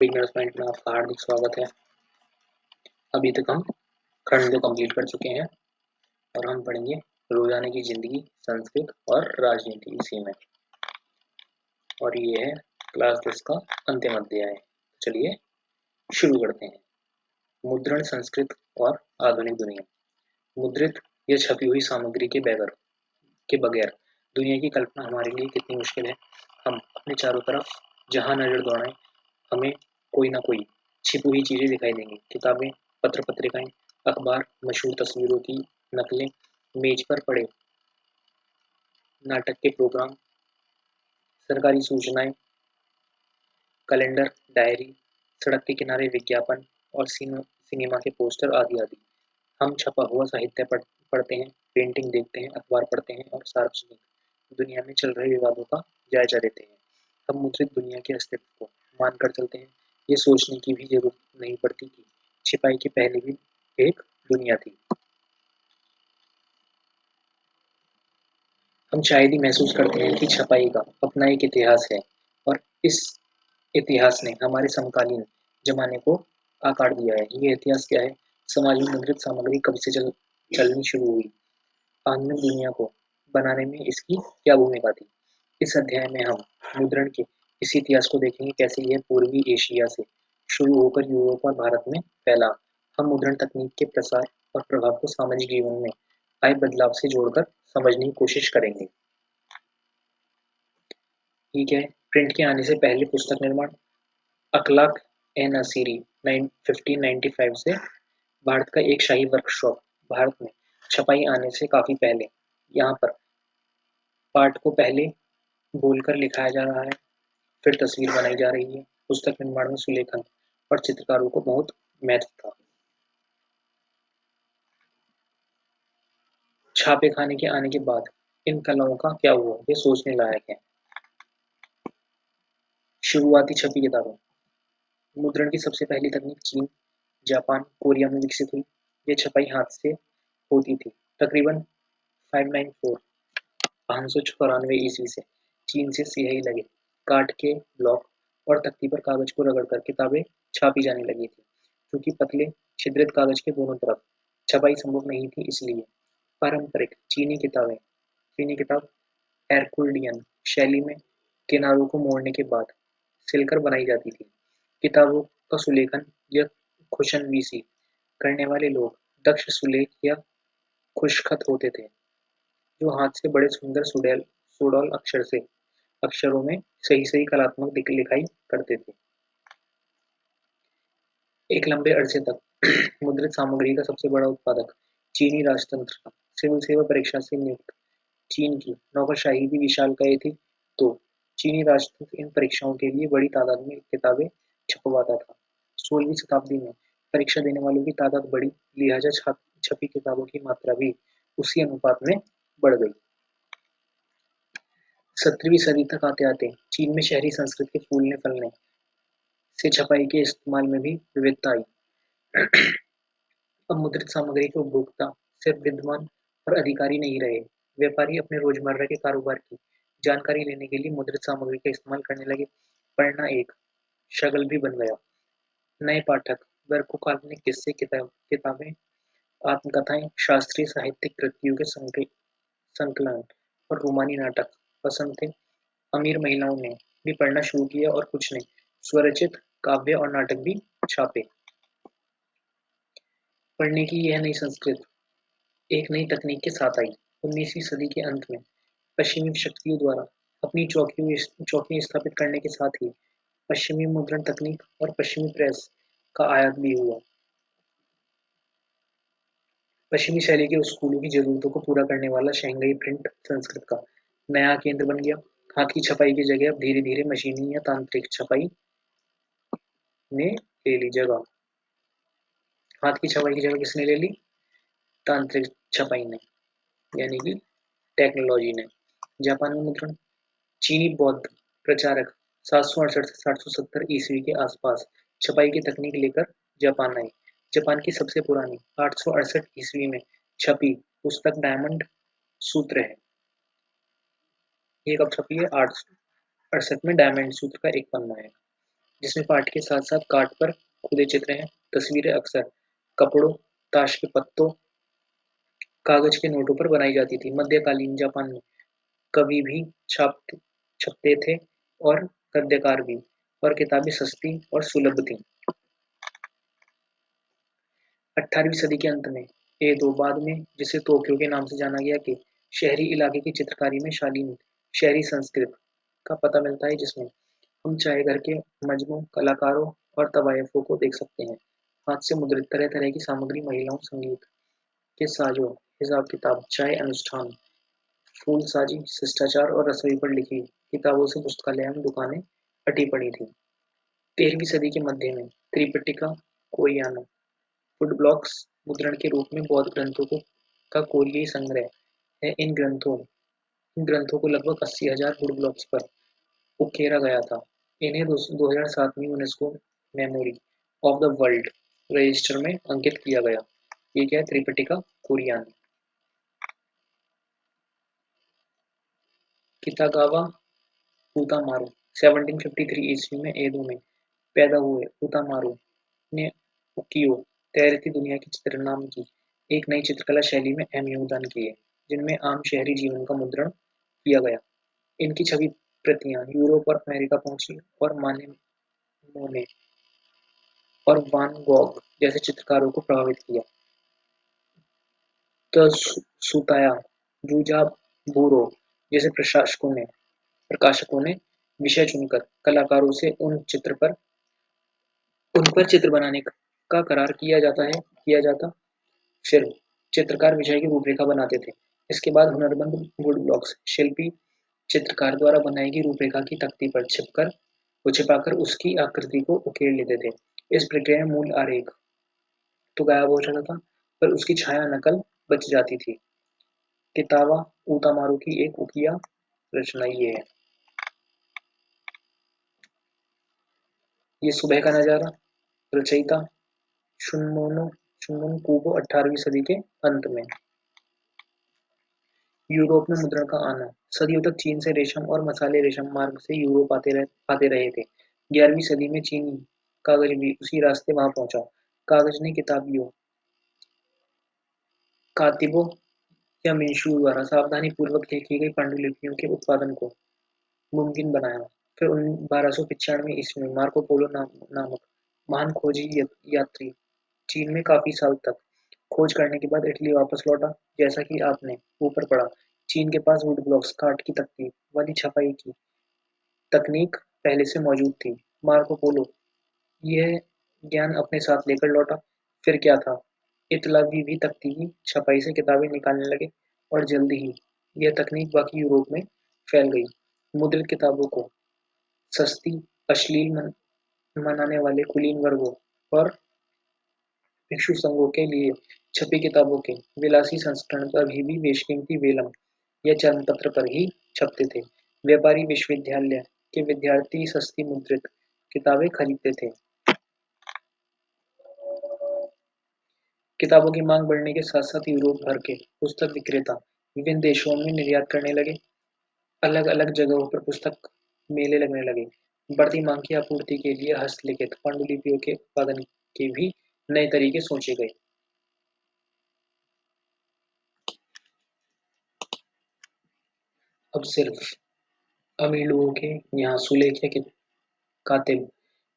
Beginners mind में आपका हार्दिक स्वागत है। अभी तक हम खंड 2 कंप्लीट कर चुके हैं और हम पढ़ेंगे रोजाना की जिंदगी, संस्कृत और राजनीति इसी में। और ये है क्लास 10 का अंतिम अध्याय। चलिए शुरू करते हैं। मुद्रण, संस्कृत और आधुनिक दुनिया। मुद्रित या छपी हुई सामग्री के बगैर दुनिया की कल्पना हमारे लिए कितनी मुश्किल है। हम अपने चारों तरफ जहां नजर दौड़ाएं, हमें कोई ना कोई छिपी हुई चीजें दिखाई देंगी। किताबें, पत्र पत्रिकाएं, अखबार, मशहूर तस्वीरों की नकलें, मेज पर पड़े नाटक के प्रोग्राम, सरकारी सूचनाएं, कैलेंडर, डायरी, सड़क के किनारे विज्ञापन और सिनेमा के पोस्टर आदि आदि। हम छपा हुआ साहित्य पढ़ते हैं, पेंटिंग देखते हैं, अखबार पढ़ते हैं और सार्वजनिक दुनिया में चल रहे विवादों का जायजा लेते हैं। हम मुद्रित दुनिया के अस्तित्व को मानकर चलते हैं। ये सोचने की भी जरूरत नहीं पड़ती कि छिपाई के पहले भी एक दुनिया थी। हम शायद ही महसूस करते हैं कि छपाई का अपना एक इतिहास है और इस इतिहास ने हमारे समकालीन जमाने को आकार दिया है। ये इतिहास क्या है? समाज में मुद्रित सामग्री कब से चलनी शुरू हुई? आधुनिक दुनिया को बनाने में इसकी क्या भूमिका थी? इस अध्याय में हम मुद्रण के इस इतिहास को देखेंगे, कैसे यह पूर्वी एशिया से शुरू होकर यूरोप और भारत में फैला। हम मुद्रण तकनीक के प्रसार और प्रभाव को सामाजिक जीवन में आए बदलाव से जोड़कर समझने की कोशिश करेंगे। ठीक है। प्रिंट के आने से पहले पुस्तक निर्माण। अखलाक ए नसीरी 1595 से भारत का एक शाही वर्कशॉप। भारत में छपाई आने से काफी पहले यहाँ पर पाठ को पहले बोलकर लिखाया जा रहा है, फिर तस्वीर बनाई जा रही है। पुस्तक निर्माण में सुलेखन और चित्रकारों को बहुत महत्व था। छापे खाने के आने के बाद इन कलाओं का क्या हुआ, ये सोचने लायक है। शुरुआती छपी किताबें। मुद्रण की सबसे पहली तकनीक चीन, जापान, कोरिया में विकसित हुई। ये छपाई हाथ से होती थी। तकरीबन 594 594 ईस्वी से चीन से स्याही लगे काठ के ब्लॉक और तख्ती पर कागज को रगड़कर किताबें छापी जाने लगी थी। क्योंकि पतले छिद्रित कागज के दोनों तरफ छपाई संभव नहीं थी, इसलिए पारंपरिक चीनी किताब एरकुल्डियन शैली में किनारों को मोड़ने के बाद सिलकर बनाई जाती थी। किताबों का सुलेखन या खुशनवीसी करने वाले लोग दक्ष सुलेख या खुशखत होते थे, जो हाथ से बड़े सुंदर सुडौल अक्षरों में सही सही कलात्मक लिखाई करते थे। एक लंबे अरसे तक मुद्रित सामग्री का सबसे बड़ा उत्पादक चीनी राजतंत्र था। सिविल सेवा परीक्षा से नियुक्त चीन की नौकरशाही भी विशालकाय थी, तो चीनी राजतंत्र इन परीक्षाओं के लिए बड़ी तादाद में किताबें छपवाता था। 16वीं शताब्दी में परीक्षा देने वालों की तादाद बढ़ी, लिहाजा छपी किताबों की मात्रा भी उसी अनुपात में बढ़ गई। 17वीं सदी तक आते आते चीन में शहरी संस्कृति के फूलने फलने से छपाई के इस्तेमाल में भी विविधता आई। अब मुद्रित सामग्री के उपभोक्ता सिर्फ विद्वान और अधिकारी नहीं रहे, व्यापारी अपने रोजमर्रा के कारोबार की जानकारी लेने के लिए मुद्रित सामग्री का इस्तेमाल करने लगे। पढ़ना एक शगल भी बन गया। नए पाठक वर्ग को काल्पनिक किस्से, किताबें, आत्मकथाएं, शास्त्रीय साहित्यिक कृतियों के संकलन और रोमानी नाटक पसंद थे। अमीर महिलाओं ने भी पढ़ना शुरू किया और कुछ ने स्वरचित काव्य और नाटक भी छापे। पढ़ने की यह नई संस्कृति एक नई तकनीक के साथ आई। 19वीं सदी के अंत में पश्चिमी शक्तियों द्वारा अपनी चौकियां स्थापित करने के साथ ही पश्चिमी मुद्रण तकनीक और पश्चिमी प्रेस का आयात भी हुआ। पश्चिमी शैली के स्कूलों की जरूरतों को पूरा करने वाला शंघाई प्रिंट संस्कृत का नया केंद्र बन गया। हाथ की छपाई की जगह अब धीरे धीरे मशीनी या तांत्रिक छपाई ने ले ली जगह। हाथ की छपाई की जगह किसने ले ली? तांत्रिक छपाई ने, यानी कि टेक्नोलॉजी ने। जापान में मुद्रण। चीनी बौद्ध प्रचारक 768 से 770 ईस्वी के आसपास छपाई की तकनीक लेकर जापान आए। जापान की सबसे पुरानी 868 ईस्वी में छपी पुस्तक डायमंड सूत्र है। ये कब छपी है? 868 में डायमंड सूत्र का एक पन्ना है। जिसमें पाठ के साथ साथ कार्ड पर खुदे चित्र हैं। तस्वीरें अक्सर कपड़ों, ताश के पत्तों, कागज के नोटों पर बनाई जाती थी। मध्यकालीन जापान में कवि भी छपते थे और गद्यकार भी, और किताबें सस्ती और सुलभ थीं। 18वीं सदी के अंत में एदो, बाद में जिसे तोक्यो के नाम से जाना गया, के शहरी इलाके की चित्रकारी में शालीन शहरी संस्कृत का पता मिलता है, जिसमें हम चाय घर के मजनू कलाकारों और तवायफों को देख सकते हैं। हाथ से मुद्रित तरह तरह की सामग्री, महिलाओं, संगीत के साजों, हिसाब किताब, चाय अनुष्ठान, फूलसाजी, शिष्टाचार और रसोई पर लिखी किताबों से पुस्तकालय में दुकानें अटी पड़ी थीं। 13वीं सदी के मध्य में त्रिपिटका कोरियाना वुड ब्लॉक्स मुद्रण के रूप में बौद्ध ग्रंथों का कोरियाई संग्रह है। इन ग्रंथों को लगभग 80,000 वुड ब्लॉक्स पर उकेरा गया था। इन्हें 2007 में UNESCO memory of the world register में अंकित किया गया। ये क्या है? त्रिपिटका कोरियाना। कितागावा उतामारू 1753 ईस्वी में एदो में पैदा हुए उतामारू ने उकियो तैरती दुनिया की चित्र नाम की एक नई चित्रकला शैली में अहम योगदान किए, जिनमें आम शहरी जीवन का मुद्रण किया गया। इनकी छवि प्रतियां यूरोप और अमेरिका पहुंची और मोने और वान गॉग जैसे चित्रकारों को प्रभावित किया। त्सुताया बुरो जैसे प्रकाशकों ने विषय चुनकर कलाकारों से उन पर चित्र बनाने का करार किया जाता। फिर चित्रकार विषय की रूपरेखा बनाते थे। इसके बाद हुनरमंद वुड ब्लॉक्स शिल्पी चित्रकार द्वारा बनाई गई रूपरेखा की तख्ती पर छिपाकर उसकी आकृति को उकेर लेते थे। इस प्रक्रिया में मूल आरेख तो गायब हो जाता था, पर उसकी छाया नकल बच जाती थी। किताबा ऊतामारू की एक उकिया रचना ये है। ये सुबह का नजारा। रचयिता शुन्मोन कुबो 18वीं सदी के अंत में। यूरोप में मुद्रण का आना। सदियों तक चीन से रेशम और मसाले रेशम मार्ग से यूरोप आते रहे थे। 11वीं सदी में चीनी कागज भी उसी रास्ते वहां पहुंचा। कागज ने किताबियों, कातिबों या मिशू द्वारा सावधानी पूर्वक लिखी गई पांडुलिपियों के उत्पादन को मुमकिन बनाया। फिर 1295 ईस्वी में मार्को पोलो नामक महान खोजी यात्री चीन में काफी साल तक खोज करने के बाद इटली वापस लौटा। जैसा कि आपने ऊपर पढ़ा, चीन के पास वुड ब्लॉक्स काठ की तख्ती वाली छपाई की तकनीक पहले से मौजूद थी। मार्को पोलो यह ज्ञान अपने साथ लेकर लौटा। फिर क्या था? इतालवी भी तख्ती की छपाई से किताबें निकालने लगे और जल्दी ही यह तकनीक बाकी यूरोप में फैल गई। मुद्रित किताबों को सस्ती, अश्लील मनाने वाले कुलीन वर्गों और भिक्षु संघों के लिए छपी किताबों के विलासी संस्करण अभी भी बेशकीमती वेलम या चर्मपत्र पर ही छपते थे। व्यापारी विश्वविद्यालय के विद्यार्थी सस्ती मुद्रित किताबें खरीदते थे। किताबों की मांग बढ़ने के साथ साथ यूरोप भर के पुस्तक विक्रेता विभिन्न देशों में निर्यात करने लगे। अलग अलग जगहों पर पुस्तक मेले लगने लगे। बढ़ती मांग की आपूर्ति के लिए हस्तलिखित पांडुलिपियों के उत्पादन के भी नए तरीके सोचे गए। अब सिर्फ अमीर लोगों के यहाँ सुलेख या कातिब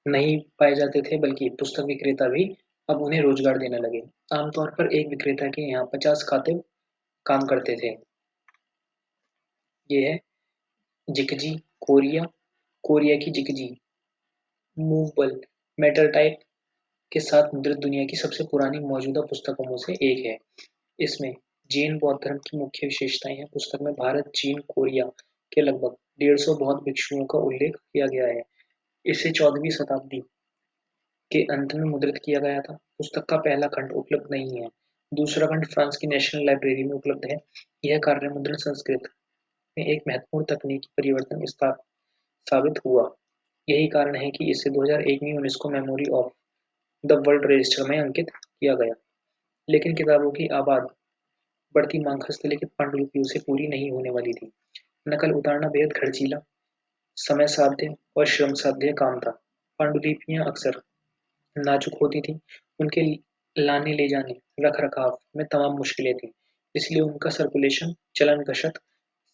नहीं पाए जाते थे, बल्कि पुस्तक विक्रेता भी अब उन्हें रोजगार देने लगे। आमतौर पर एक विक्रेता के यहाँ 50 कातिब काम करते थे। ये है जिकजी कोरिया। कोरिया की जिकजी मूवेबल मेटल टाइप के साथ मुद्रित दुनिया की सबसे पुरानी मौजूदा पुस्तकों में से एक है। इसमें जैन बौद्ध धर्म की मुख्य विशेषताएं हैं। पुस्तक में भारत, चीन, कोरिया के लगभग 150 बौद्ध भिक्षुओं का उल्लेख किया गया है। इसे 14वीं शताब्दी के अंत में मुद्रित किया गया था। पुस्तक का पहला खंड उपलब्ध नहीं है। दूसरा खंड फ्रांस की नेशनल लाइब्रेरी में उपलब्ध है। यह कार्य मुद्रण संस्कृत में एक महत्वपूर्ण तकनीकी परिवर्तन साबित हुआ। यही कारण है कि इसे 2001 में UNESCO memory of the world register में अंकित किया गया। लेकिन किताबों की आबाद बढ़ती मांग हस्तलिखित पांडुलिपियों से पूरी नहीं होने वाली थी। नकल उतारना बेहद खर्चीला, समय साध्य और श्रम साध्य काम था। पांडुलिपियां अक्सर नाजुक होती थी। उनके लाने ले जाने, रख रखाव में तमाम मुश्किलें थी, इसलिए उनका सर्कुलेशन चलन गशत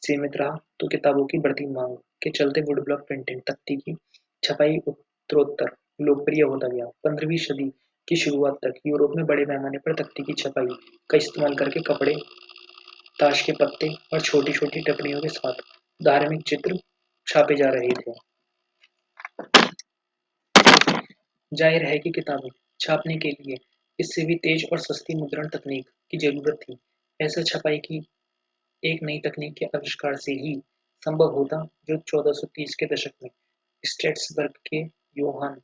सीमित रहा। तो किताबों की बढ़ती मांग के चलते वुड ब्लॉक प्रिंटिंग तख्ती की छपाई उत्तरोत्तर लोकप्रिय होता गया। 15वीं सदी की शुरुआत तक यूरोप में बड़े पैमाने पर तख्ती की छपाई का इस्तेमाल करके कपड़े, ताश के पत्ते और छोटी छोटी टिप्पणियों के साथ धार्मिक चित्र छापे जा रहे थे। जाहिर है कि किताबें छापने के लिए इससे भी तेज और सस्ती मुद्रण तकनीक की जरूरत थी। ऐसा छपाई की एक नई तकनीक के आविष्कार से ही संभव होता, जो 1430 के दशक में स्ट्रैसबर्ग के योहान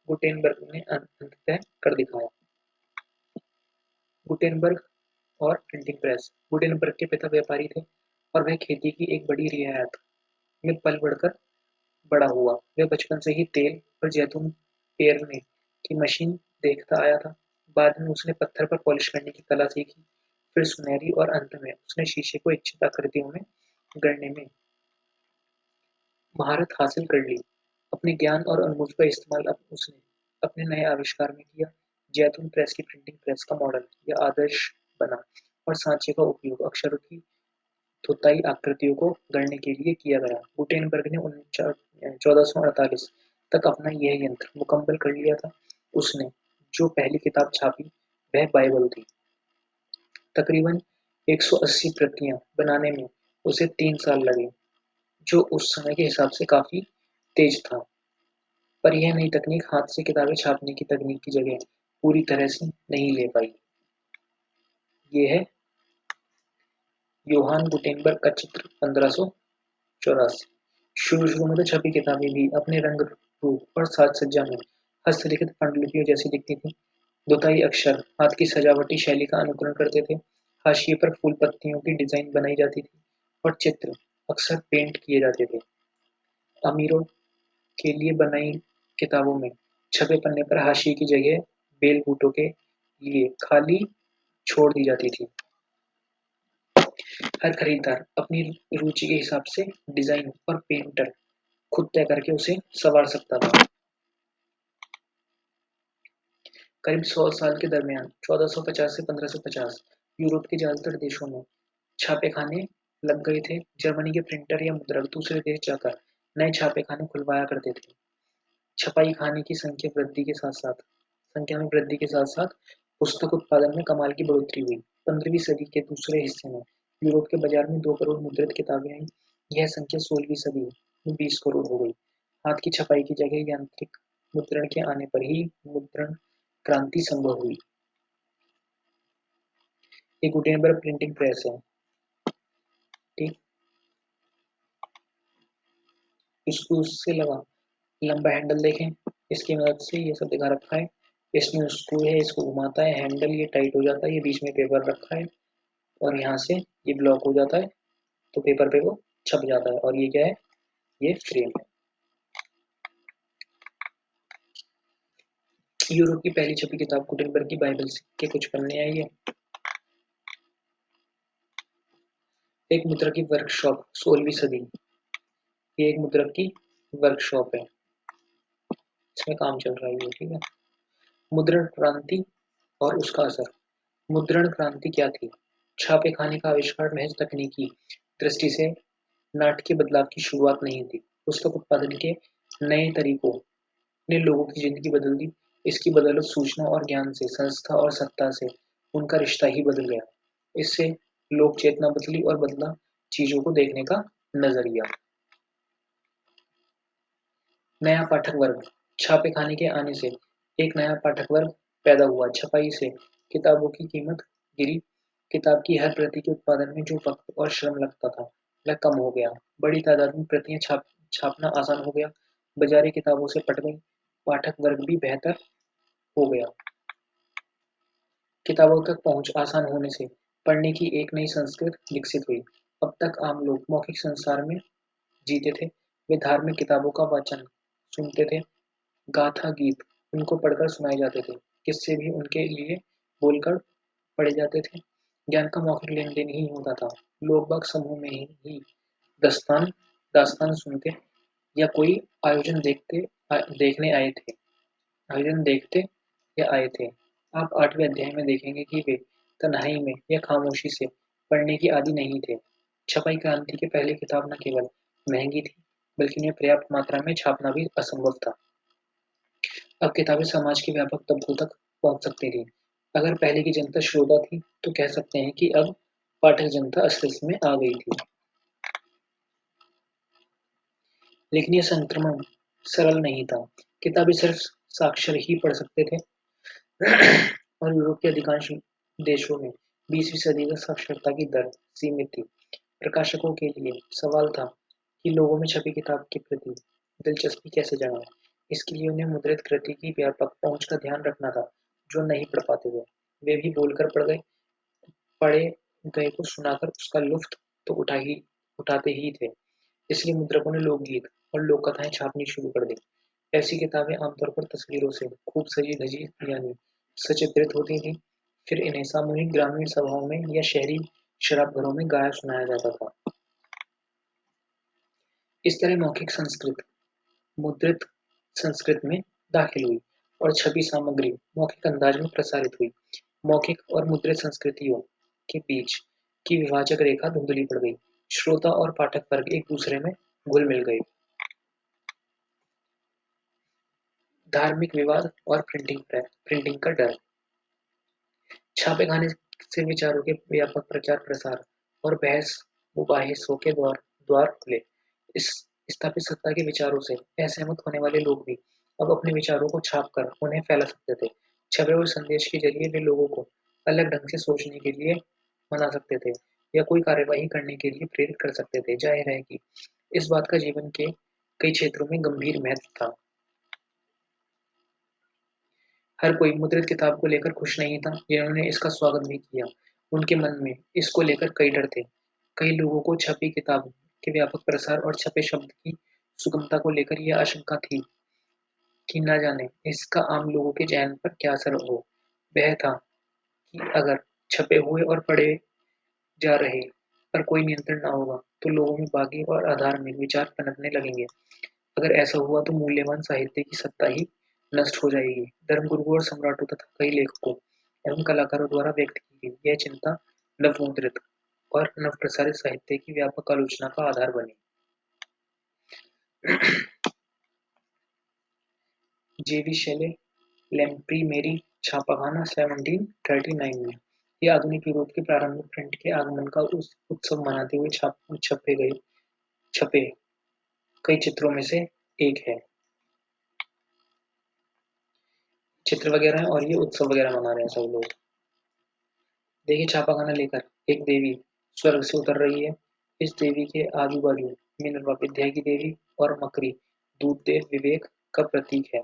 गुटेनबर्ग ने अंततः कर दिखाया। गुटेनबर्ग और प्रिंटिंग प्रेस। गुटेनबर्ग के पिता व्यापारी थे और वह खेती की एक बड़ी रियायत में पल बढ़कर बड़ा हुआ। वह बचपन से ही तेल और जैतून पेरने की मशीन देखता आया था। बाद में उसने पत्थर पर पॉलिश करने की कला सीखी, फिर सुनहरी, और अंत में उसने शीशे को इच्छित आकृतियों में गढ़ने में महारत हासिल कर ली। अपने ज्ञान और अनुभव का इस्तेमाल अब उसने अपने नए आविष्कार में किया। जैतून प्रेस की प्रिंटिंग प्रेस का मॉडल या आदर्श बना और सांचे का उपयोग अक्षरों की धुताई आकृतियों को गढ़ने के लिए किया गया। गुटेनबर्ग ने 1448 तक अपना यह यंत्र मुकम्मल कर लिया था। उसने जो पहली किताब छापी वह बाइबल थी। तकरीबन 180 प्रतियां बनाने में उसे 3 साल लगे, जो उस समय के हिसाब से काफी तेज था। पर यह नई तकनीक हाथ से किताबें छापने की तकनीक की जगह पूरी तरह से नहीं ले पाई। ये है योहान गुटेनबर्ग का चित्र 1584। शुरू में तो छपी किताबें भी अपने रंग रूप और साज सज्जा में हस्तलिखित पांडुलिपियों जैसी दिखती थी। दोताई अक्षर हाथ की सजावटी शैली का अनुकरण करते थे। हाशिए पर फूल पत्तियों की डिजाइन बनाई जाती थी और चित्र अक्सर पेंट किए जाते थे। अमीरों के लिए बनाई किताबों में छपे पन्ने पर हाशिए की जगह बेल बूटों के लिए खाली छोड़ दी जाती थी। हर खरीदार अपनी रुचि के हिसाब से डिजाइन और पेंटर खुद तय करके उसे संवार सकता था। करीब 100 साल के दरमियान 1450 से 1550 यूरोप के ज्यादातर देशों में छापेखाने लग गए थे। जर्मनी के प्रिंटर या मुद्रक दूसरे देश जाकर नए छापेखाने खुलवाया करते थे। छपाई खाने की संख्या में वृद्धि के साथ साथ पुस्तक उत्पादन में कमाल की बढ़ोतरी हुई। 15वीं सदी के दूसरे हिस्से में यूरोप के बाजार में 2 करोड़ मुद्रित किताबें आई। यह संख्या 16वीं सदी में 20 करोड़ हो गई। हाथ की छपाई की जगह यांत्रिक मुद्रण के आने पर ही मुद्रण क्रांति संभव हुई। ये गुटेनबर्ग प्रिंटिंग प्रेस है, ठीक। इसको उससे लगा लंबा हैंडल देखें, इसकी मदद से ये सब दिखा रखा है। इसमें स्क्रू है, इसको घुमाता है, हैंडल ये टाइट हो जाता है, ये बीच में पेपर रखा है और यहाँ से ये ब्लॉक हो जाता है, तो पेपर पे वो छप जाता है। और ये क्या है, ये फ्रेम है। यूरोप की पहली छपी किताब गुटेनबर्ग की बाइबल के कुछ पन्ने आई है। एक मुद्रक की वर्कशॉप 16वीं सदी। ये एक मुद्रक की वर्कशॉप है, इसमें काम चल रहा है ये, ठीक है। मुद्रण क्रांति और उसका असर। मुद्रण क्रांति क्या थी? छापे खाने का आविष्कार महज तकनीकी दृष्टि से नाटकीय बदलाव की शुरुआत नहीं थी। पुस्तक उत्पादन के नए तरीकों ने लोगों की जिंदगी बदल दी। इसकी बदौलत सूचना और ज्ञान से, संस्था और सत्ता से उनका रिश्ता ही बदल गया। इससे लोक चेतना बदली और बदला चीजों को देखने का नजरिया। नया पाठक वर्ग। छापे खाने के आने से एक नया पाठक वर्ग पैदा हुआ। छपाई से किताबों की कीमत गिरी। किताब की हर प्रति के उत्पादन में जो वक्त और श्रम लगता था वह कम हो गया। बड़ी तादाद में प्रतियां छापना आसान हो गया। बाजारी किताबों से पट गई। पाठक वर्ग भी बेहतर हो गया। किताबों तक पहुंच आसान होने से पढ़ने की एक नई संस्कृति विकसित हुई। अब तक आम लोग मौखिक संसार में जीते थे। वे धार्मिक किताबों का वाचन सुनते थे। गाथा गीत उनको पढ़कर सुनाए जाते थे। किस्से भी उनके लिए बोलकर पढ़े जाते थे। ज्ञान का मौखिक लेन देन ही होता था। लोग बाग समूह में ही दास्तान दास्तान सुनते या कोई आयोजन देखने आए थे आयोजन देखते या आए थे। आप 8वें अध्याय में देखेंगे कि वे तन्हाई में या खामोशी से पढ़ने की आदि नहीं थे। छपाई क्रांति के पहले किताब न केवल महंगी थी, बल्कि उन्हें पर्याप्त मात्रा में छापना भी असंभव था। अब किताबें समाज के व्यापक तबकों तक पहुंच सकती थी। अगर पहले की जनता श्रोता थी, तो कह सकते हैं कि अब पाठक जनता अस्तित्व में आ गई थी। लेकिन यह संक्रमण सरल नहीं था। किताबें सिर्फ साक्षर ही पढ़ सकते थे और यूरोप के अधिकांश देशों में 20वीं सदी तक साक्षरता की दर सीमित थी। प्रकाशकों के लिए सवाल था कि लोगों में छपी किताब के प्रति दिलचस्पी कैसे जगाएं। इसके लिए उन्हें मुद्रित कृति की व्यापक पहुंच का ध्यान रखना था। जो नहीं पढ़ पाते थे, वे भी बोलकर पढ़े गए को सुनाकर उसका लुत्फ तो उठाते ही थे। इसलिए मुद्रकों ने लोकगीत और लोक कथाएं छापनी शुरू कर दी। ऐसी किताबें आमतौर पर तस्वीरों से खूब सजी धजी यानी सचित्रित होती थी। फिर इन्हें सामूहिक ग्रामीण सभाओं में या शहरी शराब घरों में गाया सुनाया जाता था। इस तरह मौखिक संस्कृत मुद्रित संस्कृत में दाखिल हुई और छपी सामग्री मौखिक अंदाज में प्रसारित हुई। मौखिक और मुद्रित संस्कृतियों के बीच की विभाजक रेखा धुंधली पड़ गई। श्रोता और पाठक वर्ग एक दूसरे में घुल मिल गए। धार्मिक विवाद और प्रिंटिंग का डर। छापे खाने से विचारों के व्यापक प्रचार प्रसार और बहस मुबाहिसों के द्वार खुले। इस स्थापित सत्ता के विचारों से असहमत होने वाले लोग भी अब अपने विचारों को छापकर उन्हें फैला सकते थे। छपे हुए संदेश के जरिए वे लोगों को अलग ढंग से सोचने के लिए मना सकते थे या कोई कार्यवाही करने के लिए प्रेरित कर सकते थे। जाहिर है कि इस बात का जीवन के कई क्षेत्रों में गंभीर महत्व था। हर कोई मुद्रित किताब को लेकर खुश नहीं था। जिन्होंने इसका स्वागत भी किया, उनके मन में इसको लेकर कई डर थे। कई लोगों को छपी किताब के व्यापक प्रसार और छपे शब्द की सुगमता को लेकर यह आशंका थी कि न जाने इसका आम लोगों के चयन पर क्या असर हो। वह था कि अगर छपे हुए और पढ़े जा रहे पर कोई नियंत्रण न होगा, तो लोगों में बागी और अधार्मिक विचार पनपने लगेंगे। अगर ऐसा हुआ तो मूल्यवान साहित्य की सत्ता ही नष्ट हो जाएगी। धर्मगुरुओं और सम्राटों तथा कई लेखकों एवं कलाकारों द्वारा व्यक्त की गई यह चिंता नवमुद्रित और नवप्रसारित साहित्य की व्यापक आलोचना का आधार बनी। जेवी शेले लैम्प्रीमेरी छापाखाना 1739 में। यह आधुनिक यूरोप के प्रारंभिक प्रिंट के आगमन का उत्सव मनाते हुए छपे कई चित्रों में से एक है। चित्र वगैरह है और ये उत्सव वगैरह मना रहे हैं सब लोग। देखिए छापाखाना लेकर एक देवी स्वर्ग से उतर रही है। इस देवी के आजू बाजू मिनर्वा विद्या की देवी और मकरी दूध देव विवेक का प्रतीक है।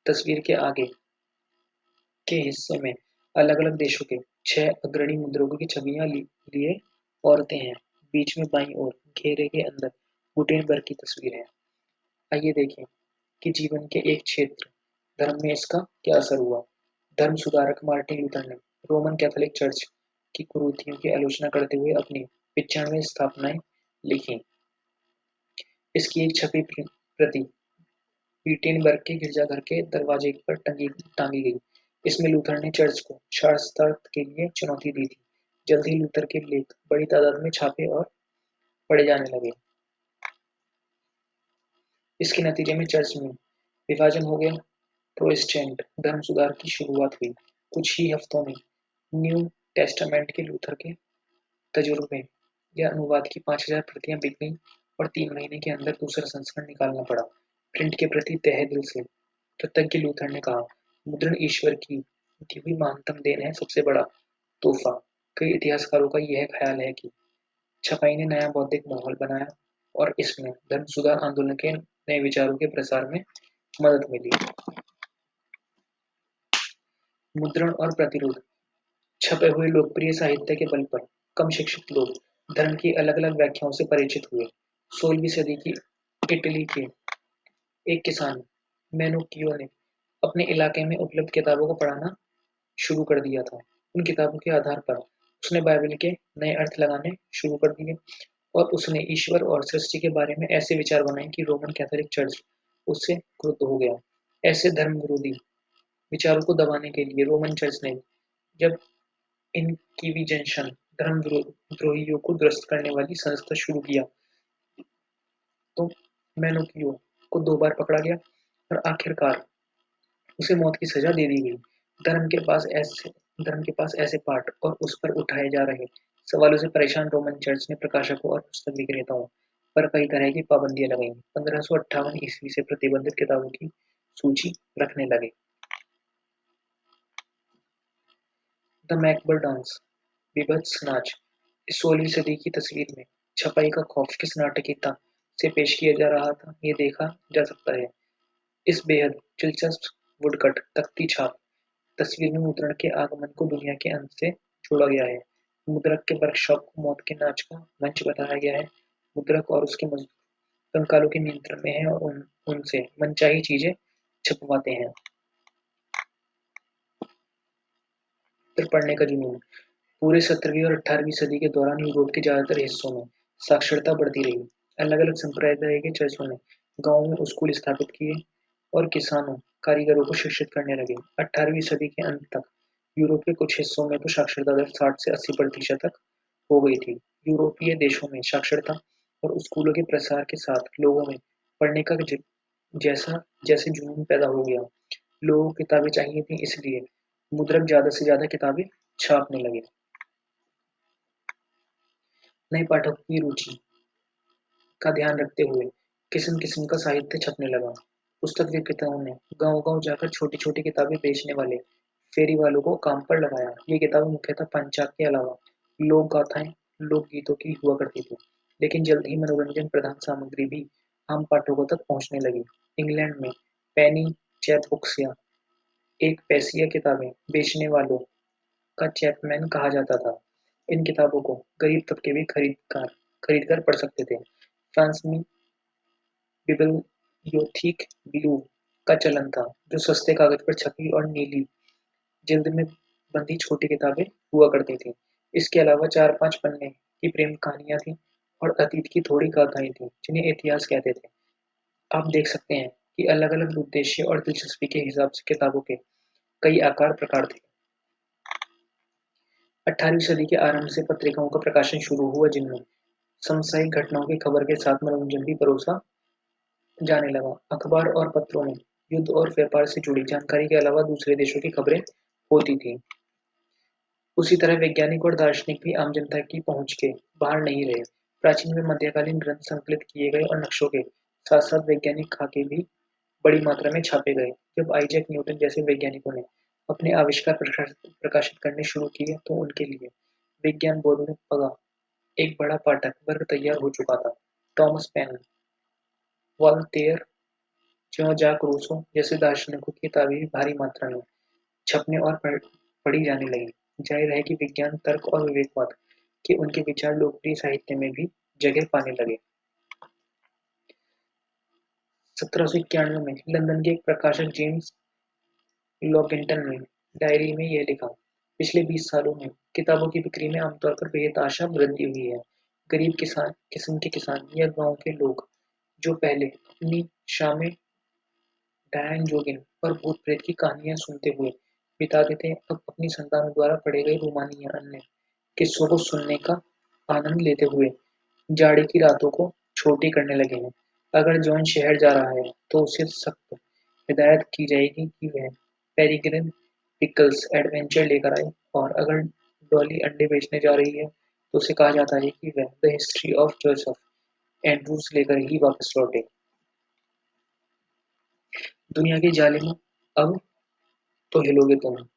तस्वीर के आगे के हिस्से में अलग अलग देशों के 6 अग्रणी मुद्रकों की छवियां लिए औरतें हैं। बीच में बाईं ओर घेरे के अंदर गुटेनबर्ग की तस्वीर है। आइए देखें कि जीवन के एक क्षेत्र धर्म में इसका क्या असर हुआ। धर्म सुधारक मार्टिन लूथर ने रोमन कैथोलिक चर्च की कुरीतियों की आलोचना करते हुए अपनी 95 स्थापनाएं लिखी। इसकी एक छपी प्रति विटेनबर्ग के गिरजाघर के दरवाजे पर टांगी गई। इसमें लूथर ने चर्च को शास्त्रार्थ के लिए चुनौती दी थी। जल्द ही लूथर के लेख बड़ी तादाद में छापे और पढ़े जाने लगे। इसके नतीजे में चर्च में विभाजन हो गया। प्रोटेस्टेंट धर्म सुधार की शुरुआत हुई। कुछ ही हफ्तों में न्यू टेस्टामेंट के लूथर के तजुर्बे या अनुवाद की 5000 प्रतियां बिक गईं और 3 महीने के अंदर दूसरा संस्करण निकालना पड़ा। प्रिंट के प्रति तहे दिल से कृतज्ञ लूथर ने कहा, मुद्रण ईश्वर की दी हुई महानतम देन है, सबसे बड़ा तोहफा। कई इतिहासकारों का यह ख्याल है कि छपाई ने नया बौद्धिक माहौल बनाया और इसमें धर्म सुधार आंदोलन के नए विचारों के प्रसार में मदद मिली। मुद्रण और प्रतिरोध। छपे हुए लोकप्रिय साहित्य के बल पर कम शिक्षित लोग धर्म की अलग अलग व्याख्याओं से परिचित हुए। 16वीं सदी की इटली के एक किसान मेनुकियो ने अपने इलाके में उपलब्ध किताबों को पढ़ाना शुरू कर दिया था। उन किताबों के आधार पर उसने बाइबल के नए अर्थ लगाने शुरू कर दिए और उसने ईश्वर और सृष्टि के बारे में ऐसे विचार बनाए कि रोमन कैथोलिक चर्च उससे क्रुद्ध हो गया। ऐसे धर्म विरोधी विचारों को दबाने के लिए रोमन चर्च ने जब इनक्विजिशन धर्म द्रोहियों को दुरुस्त करने वाली संस्था शुरू किया तो मैनोकियो को 2 बार पकड़ा गया और आखिरकार उसे मौत की सजा दे दी गई। धर्म के पास ऐसे पाठ और उस पर उठाए जा रहे सवालों से परेशान रोमन चर्च ने प्रकाशकों और पुस्तक विक्रेताओं पर कई तरह की पाबंदियां लगाईं। 1558 ईस्वी से प्रतिबंधित किताबों की सूची रखने लगे। द मैकबर डांस बीभत्स नाच इस 16वीं सदी की तस्वीर में छपाई का खौफ किस नाटकीयता से पेश किया जा रहा था, ये देखा जा सकता है। इस बेहद दिलचस्प वुडकट तख्ती छाप तस्वीर में मुद्रण के आगमन को दुनिया के अंत से जोड़ा गया है। मुद्रक के वर्कशॉप को मौत के नाच का मंच बताया गया है। मुद्रक और उसके मजदूर कंकालों के नियंत्रण में है और उनसे मनचाही चीजें छपवाते हैं। फिर पढ़ने का जुनून पूरे 17वीं और 18वीं सदी के दौरान यूरोप के ज्यादातर हिस्सों में साक्षरता बढ़ती रही। अलग-अलग संप्रदाय के चर्चों ने गांवों में स्कूल स्थापित किए और किसानों, कारीगरों को शिक्षित करने लगे। 18वीं सदी के अंत तक यूरोप के कुछ हिस्सों में तो साक्षरता दर 60 से 80% तक हो गई थी। यूरोपीय देशों में साक्षरता और स्कूलों के प्रसार के साथ लोगों में पढ़ने का जैसा जैसे जुनून पैदा हो गया। लोगों को किताबें चाहिए थी, इसलिए मुद्रक ज्यादा से ज्यादा किताबें छापने लगे। नए पाठकों की रुचि का ध्यान रखते हुए किस्म किस्म का साहित्य छपने लगा। पुस्तक विक्रेताओं ने गांव-गांव जाकर छोटी-छोटी किताबें बेचने वाले फेरी वालों को काम पर लगाया। ये किताबें मुख्यतः पंचांग के अलावा लोक गाथाएं, लोकगीतों की हुआ करती थी, लेकिन जल्द ही मनोरंजन प्रधान सामग्री भी आम पाठकों तक पहुंचने लगी। इंग्लैंड में पेनी चैपबुक्स या एक पैसिया किताबें बेचने वालों का चैपमैन कहा जाता था। इन किताबों को गरीब तबके भी खरीद कर पढ़ सकते थे। फ्रांस में बिब्लियोथीक ब्लू का चलन था, जो सस्ते कागज पर छपी और नीली जिल्द में बंधी छोटी किताबें हुआ करती थी। इसके अलावा 4-5 पन्ने की प्रेम कहानियां थीं और अतीत की थोड़ी गाथाएं थीं, जिन्हें इतिहास कहते थे। आप देख सकते हैं कि अलग-अलग उद्देश्य और दिलचस्पी के हिसाब से किताबों के कई आकार प्रकार थे। 18वीं सदी के आरंभ से पत्रिकाओं का प्रकाशन शुरू हुआ, जिनमें समसामयिक घटनाओं की खबर के साथ मनोरंजन भी परोसा जाने लगा। अखबार और पत्रों में युद्ध और व्यापार से जुड़ी जानकारी के अलावा दूसरे देशों की खबरें होती थीं। उसी तरह वैज्ञानिक और दार्शनिक भी आम जनता की पहुंच के बाहर नहीं रहे। प्राचीन में मध्यकालीन ग्रंथ संकलित किए गए और नक्शों के साथ-साथ वैज्ञानिक खाके भी बड़ी मात्रा में छापे गए। जब आइजैक न्यूटन जैसे वैज्ञानिकों ने अपने आविष्कार प्रकाशित करने शुरू किए, तो उनके लिए विज्ञान बोर्ड में पगा एक बड़ा पाठक वर्ग तैयार हो चुका था। टॉमस पेन, वॉल्टेयर, ज्यां-जाक रूसो जैसे दार्शनिकों की किताबें भी भारी मात्रा में छपने और पढ़ी जाने लगी। जाहिर है कि विज्ञान, तर्क और विवेकवाद के उनके विचार लोकप्रिय साहित्य में भी जगह पाने लगे। 1791 में लंदन के एक प्रकाशक जेम्स लॉन्गेटन ने डायरी में यह लिखा, पिछले 20 सालों में किताबों की बिक्री में आमतौर पर बेतहाशा वृद्धि हुई है। गरीब किस्म के किसान या गांव के लोग, जो पहले अपनी शामें डायन जोगिन और भूत प्रेत की कहानियां सुनते हुए बिताते थे, अब अपनी संतानों द्वारा पढ़े गए रोमानी या अन्य किस्सों को सुनने का आनंद लेते हुए जाड़े की रातों को छोटी करने लगे हैं। अगर जॉन शहर जा रहा है, तो उसे सख्त हिदायत की जाएगी कि वह पेरिग्रिन पिकल्स एडवेंचर लेकर आए, और अगर डॉली अंडे बेचने जा रही है, तो उसे कहा जाता है कि वह the history of Joseph Andrews लेकर ही वापस लौटे। दुनिया के जालिमों, अब तो हिलोगे तुम।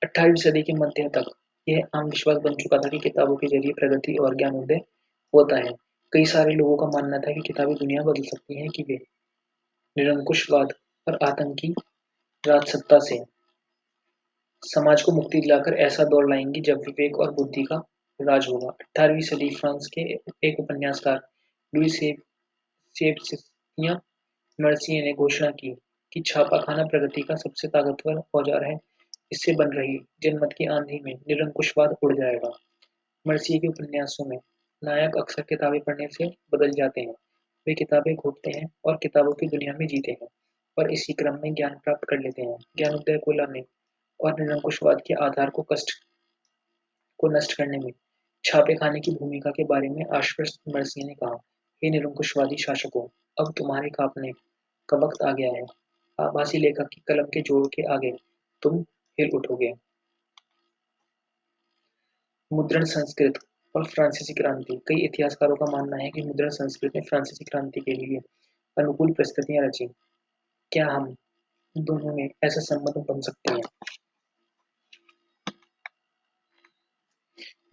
18वीं सदी के मध्य तक यह आम विश्वास बन चुका था कि किताबों के जरिए प्रगति और ज्ञानोदय होता है। कई सारे लोगों का मानना था कि किताबें दुनिया बदल सकती हैं, कि वे निरंकुशवाद और आतंकी राजसत्ता से समाज को मुक्ति दिलाकर ऐसा दौर लाएंगी जब विवेक और बुद्धि का राज होगा। 18वीं सदी फ्रांस के एक उपन्यासकार लुई सेब्स्टियन मर्सिए ने घोषणा की कि छापाखाना प्रगति का सबसे ताकतवर औजार है। इससे बन रही जनमत की आंधी में निरंकुशवाद उड़ जाएगा। मर्सिए के उपन्यासों में नायक अक्सर किताबें पढ़ने से बदल जाते हैं। वे किताबें घोटते हैं और किताबों की दुनिया में जीते हैं और इसी क्रम में ज्ञान प्राप्त कर लेते हैं। ज्ञानोदय को लाने और निरंकुशवाद के आधार को नष्ट करने में छापेखाने की भूमिका के बारे में आश्वस्त मर्सी ने कहा, हे निरंकुशवादी शासकों, अब तुम्हारे कांपने का वक्त आ गया है। आभासी लेखक की कलम के जोर के आगे तुम हिल उठोगे। मुद्रण संस्कृत और फ्रांसीसी क्रांति। कई इतिहासकारों का मानना है कि मुद्रण संस्कृत ने फ्रांसीसी क्रांति के लिए अनुकूल परिस्थितियां रची। क्या हम दोनों में ऐसा संबंध बन सकते हैं?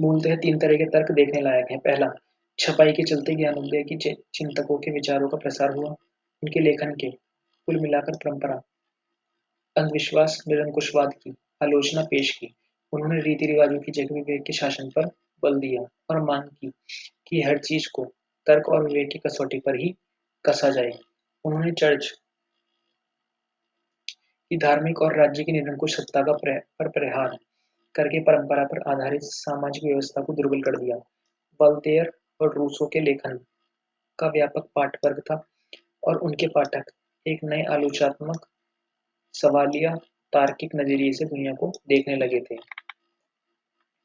मूलतः तीन तरह के तर्क देखने लायक हैं। पहला, छपाई के चलते ज्ञानोदय की चिंतकों के विचारों का प्रसार हुआ। उनके लेखन के कुल मिलाकर परंपरा, अंधविश्वास, निरंकुशवाद की आलोचना पेश की। उन्होंने रीति रिवाजों की जगह विवेक के शासन पर बल दिया और मांग की कि हर चीज को तर्क और विवेक की कसौटी पर ही कसा जाए। उन्होंने चर्च की धार्मिक और राज्य की निरंकुश सत्ता पर प्रहार करके परंपरा पर आधारित सामाजिक व्यवस्था को दुर्बल कर दिया। वोल्टेयर और रूसो के लेखन का व्यापक पाठ वर्ग था और उनके पाठक एक नए आलोचनात्मक, सवालिया, तार्किक नजरिए से दुनिया को देखने लगे थे।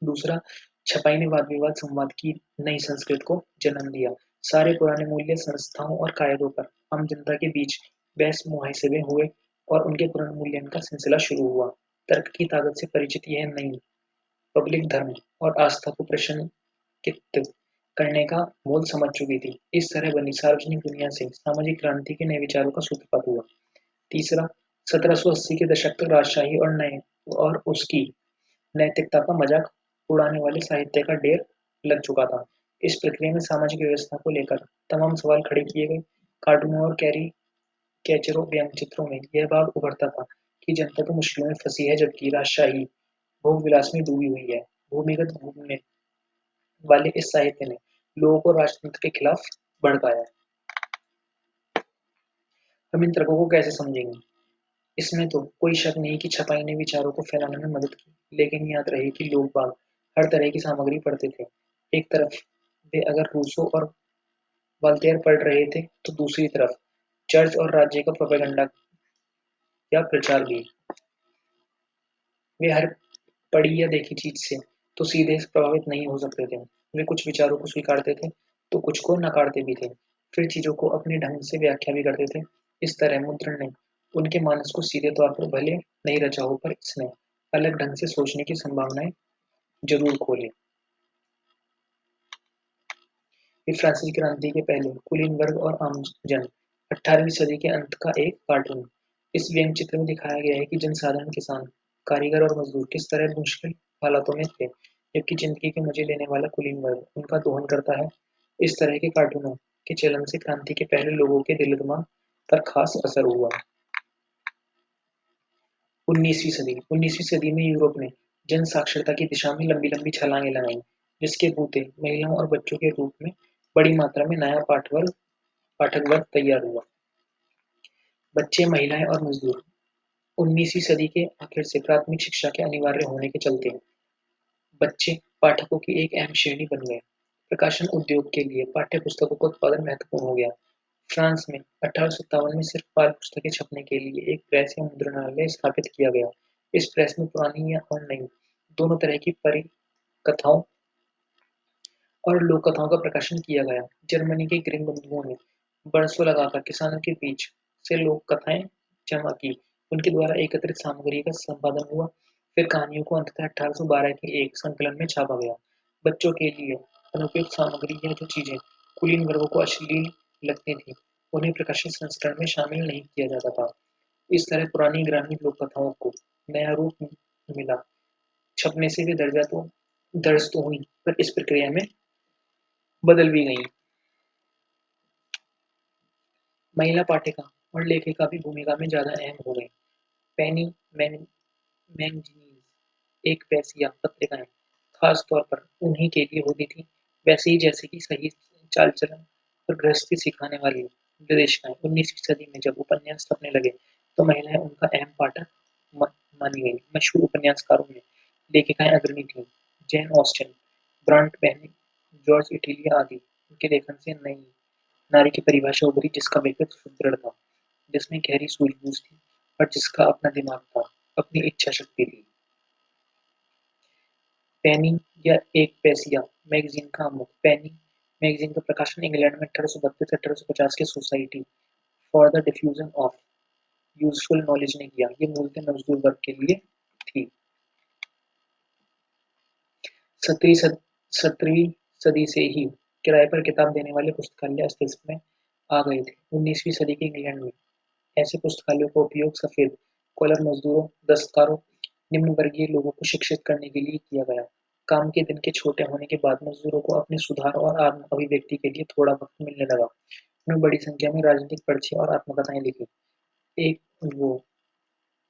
दूसरा, छपाई ने वाद विवाद संवाद की नई संस्कृत को जन्म दिया। सारे पुराने मूल्य, संस्थाओं और कायदों पर आम जनता के बीच बहस मुहाइसे हुए और उनके पुनर्मूल्यांकन का सिलसिला शुरू हुआ। तर्क की ताकत से परिचित यह नई पब्लिक धर्म और आस्था को प्रशंसित करने का मोल समझ चुकी थी। इस तरह बनी सार्वजनिक दुनिया से सामाजिक क्रांति के नए विचारों का सूत्रपात हुआ। तीसरा, 1780 के दशक तक राजशाही और उसकी नैतिकता का मजाक उड़ाने वाले साहित्य का ढेर लग चुका था। इस प्रक्रिया में सामाजिक व्यवस्था को लेकर तमाम सवाल खड़े किए गए। कार्टूनों और कैचरों व्यंग्यचित्रों में यह भाव उभरता था कि जनता तो मुश्किलों में फंसी है, जबकि राजशाही भोग विलास में डूबी हुई है। भूमिगत घूमने वाले इस साहित्य ने लोगों को राजतंत्र के खिलाफ भड़काया। हम इन तर्कों को कैसे समझेंगे? इसमें तो कोई शक नहीं कि छपाई ने विचारों को फैलाने में मदद की, लेकिन याद रहे कि लोग बाग हर तरह की सामग्री पढ़ते थे। एक तरफ वे अगर रूसो और वोल्टेयर पढ़ रहे थे, तो दूसरी तरफ चर्च और राज्य का प्रोपेगेंडा या प्रचार भी। वे हर पढ़ी या देखी चीज से तो सीधे प्रभावित नहीं हो सकते थे। वे कुछ विचारों को स्वीकारते थे तो कुछ को नकारते भी थे, फिर चीजों को अपने ढंग से व्याख्या भी करते थे। इस तरह मुद्रण ने उनके मानस को सीधे तौर पर भले नहीं रचा हो, पर इसने अलग ढंग से सोचने की संभावनाएं जरूर खोली। ये फ्रांसीसी क्रांति के पहले कुलीन वर्ग और आमजन। 18वीं सदी के अंत का एक कार्टून। इस व्यंग्य चित्र में दिखाया गया है कि जनसाधारण, किसान, कारीगर और मजदूर किस तरह मुश्किल हालातों में थे, जबकि जिंदगी के मजे लेने वाला कुलीन वर्ग उनका दोहन करता है। इस तरह के कार्टूनों के चलन से क्रांति के पहले लोगों के दिल दिमाग पर खास असर हुआ। 19वीं सदी में यूरोप ने जन साक्षरता की दिशा में लंबी लंबी छलांगें लगाईं, जिसके बूते महिलाओं और बच्चों के रूप में बड़ी मात्रा में नया पाठक वर्ग तैयार हुआ। बच्चे, महिलाएं और मजदूर 19वीं सदी के आखिर से प्राथमिक शिक्षा के अनिवार्य होने के चलते बच्चे पाठकों की एक अहम श्रेणी बन गए। प्रकाशन उद्योग के लिए पाठ्य पुस्तकों का उत्पादन महत्वपूर्ण हो गया। फ्रांस में 1857 में सिर्फ बाल पुस्तकें छपने के लिए एक प्रेस या मुद्रणालय स्थापित किया गया। इस प्रेस में पुरानी या और नई दोनों तरह की परिकथाओं और लोक कथाओं का प्रकाशन किया गया। जर्मनी के ग्रिम बंधुओं ने बरसों लगाकर किसानों के बीच से लोक कथाएं जमा की। उनके द्वारा एकत्रित सामग्री का संपादन हुआ, फिर कहानियों को अंततः 1812 के एक संकलन में छापा गया। बच्चों के लिए अनुपयुक्त सामग्री या जो चीजें कुलीन वर्गों को अश्लील लगती थी, उन्हें प्रकाशित संस्करण में शामिल नहीं किया जाता था। इस तरह पुरानी ग्रामीण लोक कथाओं को नया रूप मिला। छपने से वे दर्ज तो हुई, पर इस प्रक्रिया में बदल भी गई। महिला पाठिका और लेखिका भी भूमिका में ज्यादा अहम हो गई। पेनी मैगजीन्स एक वेश्या पत्रिकाएं खास तौर पर उन्हीं के लिए होती थी, वैसे ही जैसे कि सही चाल चलन और गृहस्थी सिखाने वाली निर्देशिकाएं। 19वीं सदी में जब उपन्यास छपने लगे, तो महिलाएं उनका अहम पाठक मानी गई। मशहूर उपन्यासकारों में लेखिकाएं अग्रणी थीं। जैन ऑस्टेन, ब्रांट जॉर्ज इटलिया आदि। उनके लेखन से नई नारी की परिभाषा उभरी, जिसका व्यक्तित्व सुदृढ़ था, जिसमें गहरी सूझबूझ थी और जिसका अपना दिमाग था, अपनी इच्छा शक्ति थी। पेनी या एक पैसिया मैगजीन का आमुख। पेनी मैगजीन का प्रकाशन इंग्लैंड में 1832-1850 के society for the diffusion of useful knowledge ने किया। ये मूलतः मजदूर वर्ग के लिए थी। 17वीं सदी से ही किराए पर किताब देने वाले पुस्तकालय अस्तित्व में आ गए थे। 19वीं सदी के इंग्लैंड में ऐसे पुस्तकालयों का उपयोग सफेद कॉलर मजदूरों, दस्तकारों, निम्न वर्गीय लोगों को शिक्षित करने के लिए किया गया। काम के दिन के छोटे होने के बाद मजदूरों को अपने सुधार और आत्म अभिव्यक्ति के लिए थोड़ा वक्त मिलने लगा। उन्होंने बड़ी संख्या में राजनीतिक पर्ची और आत्मकथाएं लिखी। एक वो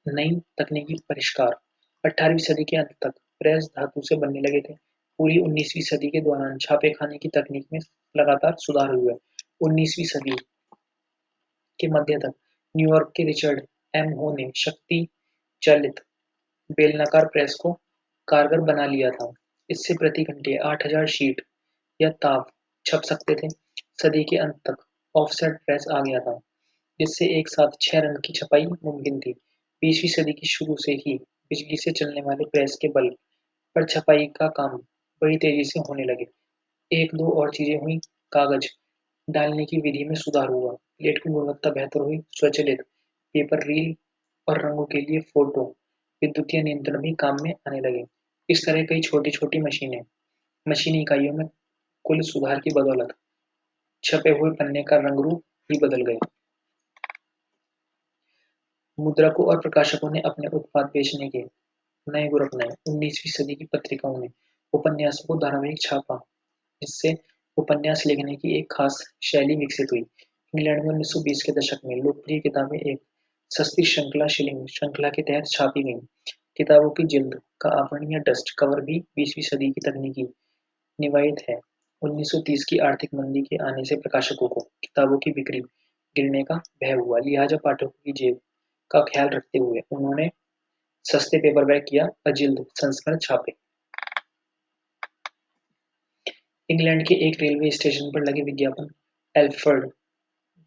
नई तकनीकी परिष्कार। 18वीं सदी के अंत तक प्रेस धातु से बनने लगे थे। पूरी 19वीं सदी के दौरान छापेखानी की तकनीक में लगातार सुधार हुए। 19वीं सदी के मध्य तक न्यूयॉर्क के रिचर्ड एम हो ने शक्ति चालित बेलनाकार प्रेस को कारगर बना लिया था। इससे प्रति घंटे 8000 शीट या ताव छप सकते थे। सदी के अंत तक ऑफसेट प्रेस आ गया था, जिससे एक साथ 6 रंग की छपाई मुमकिन थी। 20वीं सदी की शुरू से ही बिजली से चलने वाले प्रेस के बल पर छपाई का काम बड़ी तेजी से होने लगे। एक दो और चीजें हुई। कागज डालने की विधि में सुधार हुआ, प्लेट की गुणवत्ता बेहतर हुई, स्वचालित पेपर रील और रंगों के लिए फोटो विद्युतीय नियंत्रण भी काम में आने लगे। इस तरह कई छोटी छोटी मशीनी इकाइयों में कुल सुधार की बदौलत छपे हुए पन्ने का रंग रूप भी बदल गए। मुद्रकों और प्रकाशकों ने अपने उत्पाद बेचने के नए गुर अपनाए। 19वीं सदी की पत्रिकाओं ने उपन्यासों को धारावाहिक छापा, जिससे उपन्यास लिखने की एक खास शैली विकसित हुई। इंग्लैंड में 1920 के दशक में लोकप्रिय किताबें एक सस्ती श्रृंखला शिलिंग श्रृंखला के तहत छापी गईं। किताबों की जिल्द का आवरण या डस्ट कवर भी 20वीं सदी की तकनीकी निवायत है। 1930 की आर्थिक मंदी के आने से प्रकाशकों को किताबों की बिक्री गिरने का भय हुआ, लिहाजा पाठकों की जेब का ख्याल रखते हुए उन्होंने सस्ते पेपरबैक या अजिल्द संस्करण छापे। इंग्लैंड के एक रेलवे स्टेशन पर लगे विज्ञापन एल्फ्रेड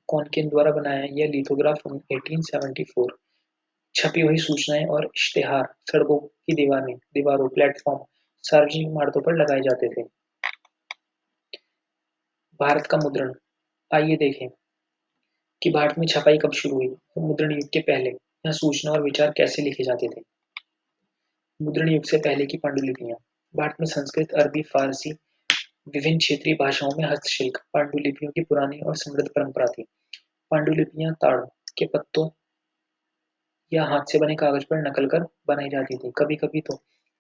कॉनकिन द्वारा बनाया यह लिथोग्राफ 1874। छपी हुई सूचनाएं और इश्तेहार सड़कों की दीवारों, प्लेटफॉर्म, सार्वजनिक इमारतों पर लगाए जाते थे। भारत का मुद्रण। आइए देखें कि भारत में छपाई कब शुरू हुई। मुद्रण युग के पहले यहाँ सूचना और विचार कैसे लिखे जाते थे। मुद्रण युग से पहले की पांडुलिपियां। भारत में संस्कृत, अरबी, फारसी, विभिन्न क्षेत्रीय भाषाओं में हस्तशिल्प पांडुलिपियों की पुरानी और समृद्ध परंपरा थी। पांडुलिपियां ताड़ के पत्तों या हाथ से बने कागज पर नकल कर बनाई जाती थी। कभी कभी तो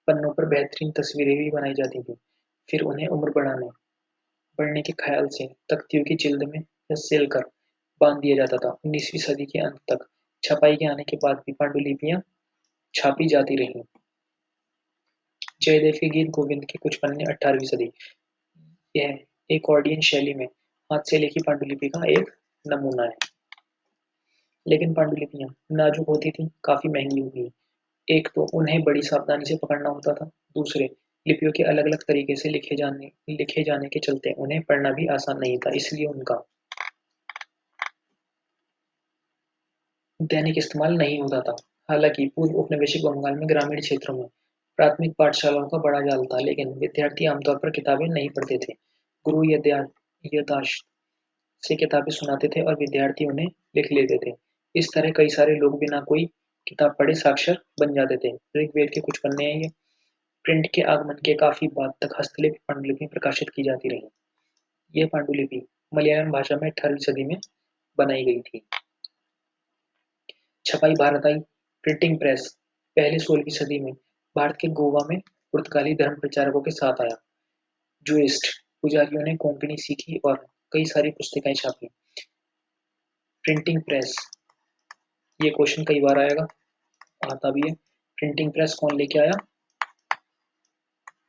पन्नों पर बेहतरीन तस्वीरें भी बनाई जाती थी। फिर उन्हें उम्र बढ़ने के ख्याल से तख्तियों की जिल्द में या सिल कर बांध दिया जाता था। 19वीं सदी के अंत तक छपाई के आने के बाद भी पांडुलिपियां छापी जाती रहीं। जयदेव के गीत गोविंद के कुछ पन्ने 18वीं सदी। यह एकॉर्डियन शैली में हाथ से लिखी पांडुलिपि का एक नमूना है। लेकिन पांडुलिपियां नाजुक होती थी, काफी महंगी हुई। एक तो उन्हें बड़ी सावधानी से पकड़ना होता था, दूसरे लिपियों के अलग अलग तरीके से लिखे जाने के चलते उन्हें पढ़ना भी आसान नहीं था, इसलिए उनका दैनिक इस्तेमाल नहीं होता था। हालांकि पूर्व औपनिवेशिक बंगाल में ग्रामीण क्षेत्रों में प्राथमिक पाठशालाओं का बड़ा जाल था, लेकिन विद्यार्थी आमतौर पर किताबें नहीं पढ़ते थे। गुरु यथार्थ से किताबें सुनाते थे और विद्यार्थी उन्हें लिख लेते थे। इस तरह कई सारे लोग बिना कोई किताब पढ़े साक्षर बन जाते थे। ऋग्वेद के कुछ पन्ने हैं ये। प्रिंट के आगमन के काफी बाद तक हस्तलिपि पांडुलिपि प्रकाशित की जाती रही। यह पांडुलिपि मलयालम भाषा में 18वीं सदी में बनाई गई थी। छपाई भारत आई। प्रिंटिंग प्रेस पहले 16वीं सदी में भारत के गोवा में पुर्तगाली धर्म प्रचारकों के साथ आया। जूइस्ट पुजारियों ने कोंकणी सीखी और कई सारी पुस्तिकाएं छापी। प्रिंटिंग प्रेस, ये क्वेश्चन कई बार आएगा, आता भी है। प्रिंटिंग प्रेस कौन लेके आया?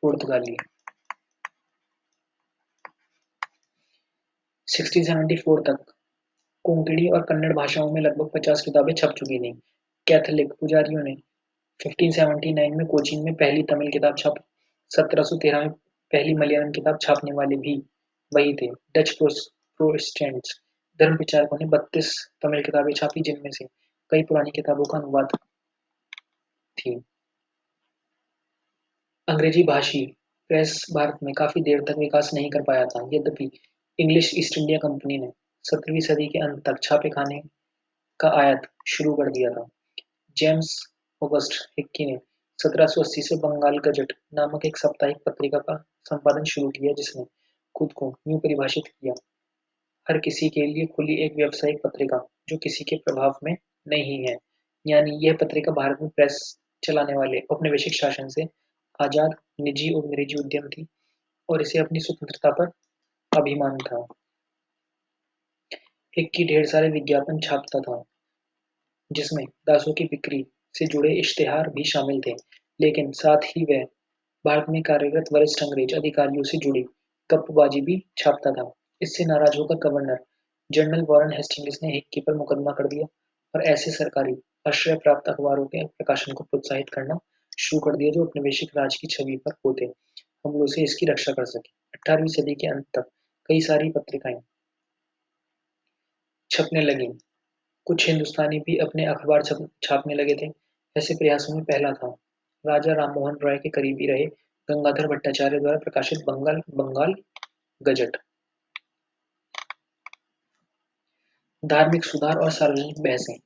पुर्तगाली। 1674 तक कोंकणी और कन्नड़ भाषाओं में लगभग 50 किताबें छप चुकी थीं। कैथोलिक पुजारियों ने 1579 में कोचीन में पहली तमिल किताब छापी। 1713 में पहली मलयालम किताब छापने वाले भी वही थे, डच प्रोटेस्टेंट्स धर्म विचारकों ने 32 तमिल किताबें छापी, जिनमें से कई पुरानी किताबों का अनुवाद थी। अंग्रेजी भाषी प्रेस भारत में काफी देर तक विकास नहीं कर पाया था, यद्यपि इंग्लिश ईस्ट इंडिया कंपनी ने 17वीं सदी के अंत तक छापे खाने का आयात शुरू कर दिया था। जेम्स ऑगस्ट हिक्की ने 1780 से बंगाल गजट नामक एक साप्ताहिक पत्रिका का संपादन शुरू किया, जिसने खुद को यूं परिभाषित किया, हर किसी के लिए खुली एक व्यावसायिक पत्रिका जो किसी के प्रभाव में नहीं है। यानी यह पत्रिका भारत में प्रेस चलाने वाले औपनिवेशिक शासन से आजाद निजी और निजी उद्यम थी और इसे अपनी स्वतंत्रता पर अभिमान था। हिक्की ढेर सारे विज्ञापन छापता था, जिसमें दासों की बिक्री से जुड़े इश्तेहार भी शामिल थे, लेकिन साथ ही वह भारत में कार्यरत वरिष्ठ अंग्रेज अधिकारियों से जुड़ी गप्पबाजी भी छापता था। इससे नाराज होकर गवर्नर जनरल वॉरेन हेस्टिंग्स ने हिक्की पर मुकदमा कर दिया और ऐसे सरकारी आश्रय प्राप्त अखबारों के प्रकाशन को प्रोत्साहित करना शुरू कर दिया जो औपनिवेशिक राज की छवि पर होते हमलों से इसकी रक्षा कर सके। 18वीं सदी के अंत तक कई सारी पत्रिकाएं छपने लगी। कुछ हिंदुस्तानी भी अपने अखबार छापने लगे थे। ऐसे प्रयासों में पहला था राजा राममोहन राय के करीबी रहे गंगाधर भट्टाचार्य द्वारा प्रकाशित बंगाल गजट। धार्मिक सुधार और सार्वजनिक बहसें।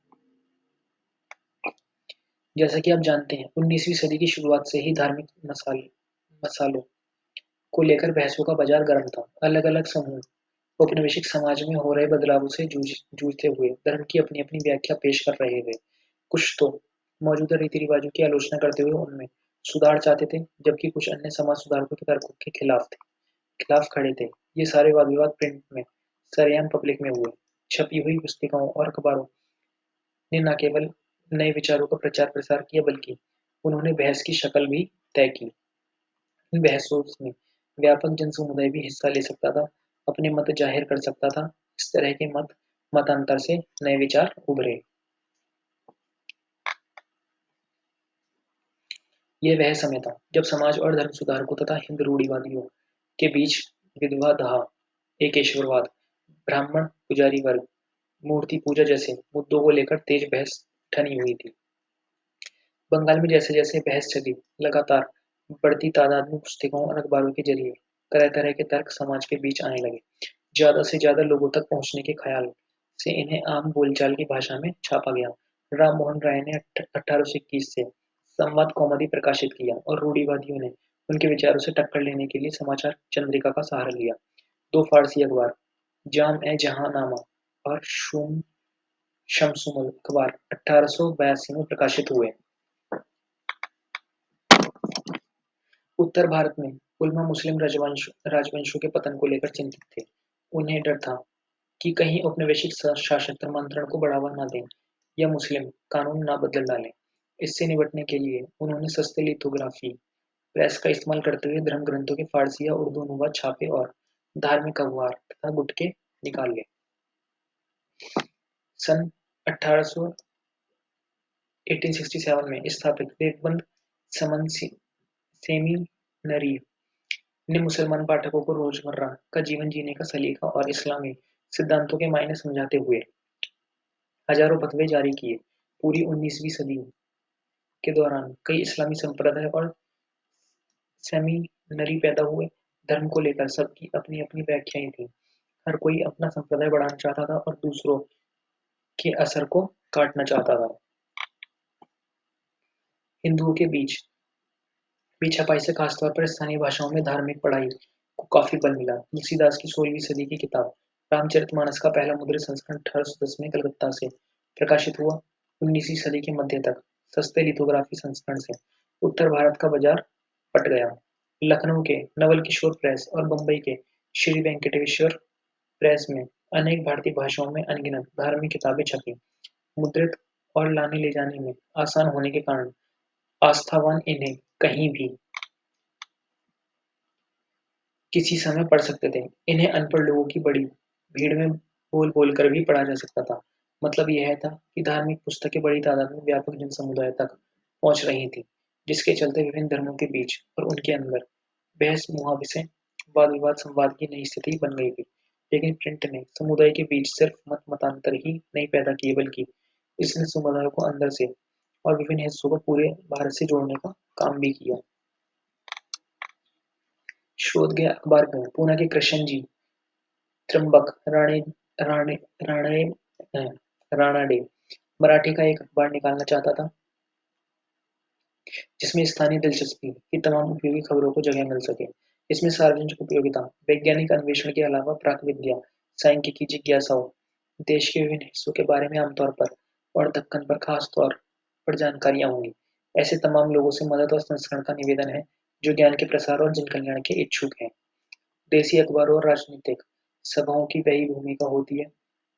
जैसा कि आप जानते हैं, 19वीं सदी की शुरुआत से ही धार्मिक मसालों को लेकर बहसों का बाजार गर्म था। अलग अलग समूह औपनिवेशिक समाज में हो रहे बदलावों से जूझते हुए धर्म की अपनी अपनी व्याख्या पेश कर रहे थे। कुछ तो मौजूदा रीति रिवाजों की आलोचना करते हुए उनमें सुधार चाहते थे, जबकि कुछ अन्य समाज सुधारकों के तर्कों के खिलाफ खड़े थे। ये सारे वाद विवाद प्रिंट में सरेआम पब्लिक में हुए। छपी हुई पुस्तिकाओं और अखबारों ने न केवल नए विचारों का प्रचार प्रसार किया, बल्कि उन्होंने बहस की शक्ल भी तय की। इन बहसों में व्यापक जन समुदाय भी हिस्सा ले सकता था, अपने मत जाहिर कर सकता था। इस तरह के मतांतर से नए विचार उभरे। यह वह समय था जब समाज और धर्म सुधारकों तथा हिंद रूढ़िवादियों के बीच विधवादहा, एकेश्वरवाद, ब्राह्मण पुजारी वर्ग, मूर्ति पूजा जैसे मुद्दों को लेकर तेज बहस ठनी हुई थी। बंगाल में जैसे जैसे बहस चली, लगातार बढ़ती तादाद में पुस्तकों और अखबारों के जरिए तरह तरह के तर्क समाज के बीच आने लगे। ज्यादा से ज्यादा लोगों तक पहुंचने के ख्याल से इन्हें आम बोलचाल की भाषा में छापा गया। राम मोहन राय ने 1821 से संवाद कौमुदी प्रकाशित किया और रूढ़िवादियों ने उनके विचारों से टक्कर लेने के लिए समाचार चंद्रिका का सहारा लिया। दो फारसी अखबार, जाम-ए-जहांनामा और शमसुल अखबार 1882 में प्रकाशित हुए। उत्तर भारत में उलमा मुस्लिम राजवंशों के पतन को लेकर चिंतित थे। उन्हें डर था कि कहीं औपनिवेशिक शासक धर्मांतरण को बढ़ावा न दें या मुस्लिम कानून न बदल डालें। इससे निपटने के लिए उन्होंने सस्ते लिथोग्राफी प्रेस का इस्तेमाल करते हुए धर्म ग्रंथों के फारसी या उर्दू अनुवाद छापे और धार्मिक अखबार तथा गुटके निकाले। सन 1867 में स्थापित देवबंद समन सेमिनरी ने मुसलमान पाठकों को रोजमर्रा का जीवन जीने का सलीका और इस्लामी सिद्धांतों के मायने समझाते हुए हजारों फतवे जारी किए। पूरी 19वीं सदी के दौरान कई इस्लामी संप्रदाय और सेमिनरी पैदा हुए। धर्म को लेकर सबकी अपनी अपनी व्याख्याएं थी। हर कोई अपना संप्रदाय बढ़ाना चाहता था और दूसरों के असर को काटना चाहता था। हिंदुओं के बीच भी छपाई से खासतौर पर स्थानीय भाषाओं में धार्मिक पढ़ाई को काफी बल मिला। तुलसीदास की 16वीं सदी की किताब रामचरितमानस का पहला मुद्रित संस्करण 1810 में कलकत्ता से प्रकाशित हुआ। 19वीं सदी के मध्य तक सस्ते लिथोग्राफी संस्करण से उत्तर भारत का बाजार पट गया। लखनऊ के नवल किशोर प्रेस और बंबई के श्री वेंकटेश्वर प्रेस में अनेक भारतीय भाषाओं में अनगिनत धार्मिक किताबें छपी। मुद्रित और लाने ले जाने में आसान होने के कारण आस्थावान इन्हें कहीं भी किसी समय पढ़ सकते थे। इन्हें अनपढ़ लोगों की बड़ी भीड़ में बोल बोल कर भी पढ़ा जा सकता था। मतलब यह था कि धार्मिक पुस्तकें बड़ी तादाद में व्यापक जन समुदाय तक पहुंच रही थी, जिसके चलते विभिन्न धर्मों के बीच और उनके अंदर बहस मुहावसे वाद विवाद संवाद की नई स्थिति बन गई थी। लेकिन प्रिंट ने समुदाय के बीच सिर्फ मत मतांतर ही नहीं पैदा किए बल्कि इसने समुदाय को अंदर से और विभिन्न हिस्सों को पूरे भारत से जोड़ने का काम भी किया। शोध गया अखबार में पूना के कृष्ण जी त्र्यंबक राणे राणे राणाडे मराठी का एक अखबार निकालना चाहता था जिसमें स्थानीय दिलचस्पी की तमाम उपयोगी खबरों को जगह मिल सके। इसमें सार्वजनिक उपयोगिता, वैज्ञानिक अन्वेषण के अलावा प्राक विद्या, सांख्यिकी जिज्ञासाओं, देश के विभिन्न हिस्सों के बारे में आमतौर पर और दक्कन पर खास तौर पर जानकारियां होंगी। ऐसे तमाम लोगों से मदद और संस्करण का निवेदन है जो ज्ञान के प्रसार और जन कल्याण के इच्छुक हैं। देसी अखबारों और राजनीतिक सभाओं की वही भूमिका होती है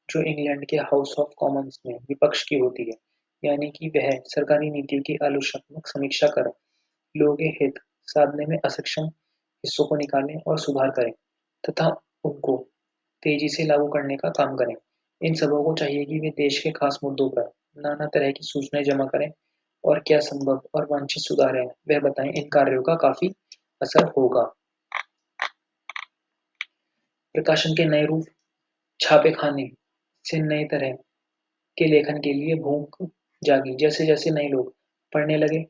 जो इंग्लैंड के हाउस ऑफ कॉमन्स में विपक्ष की होती है, यानी कि वह सरकारी नीतियों की आलोचनात्मक समीक्षा कर लोगों के हित साधने में असक्षम हिस्सों को निकालें और सुधार करें तथा उनको तेजी से लागू करने का काम करें। इन सबों को चाहिए कि वे देश के खास मुद्दों पर नाना तरह की सूचनाएं जमा करें और क्या संभव और वांछित सुधार है वह बताएं। इन कार्यों का काफी असर होगा। प्रकाशन के नए रूप, छापे खाने से नए तरह के लेखन के लिए भूख जागी। जैसे जैसे नए लोग पढ़ने लगे,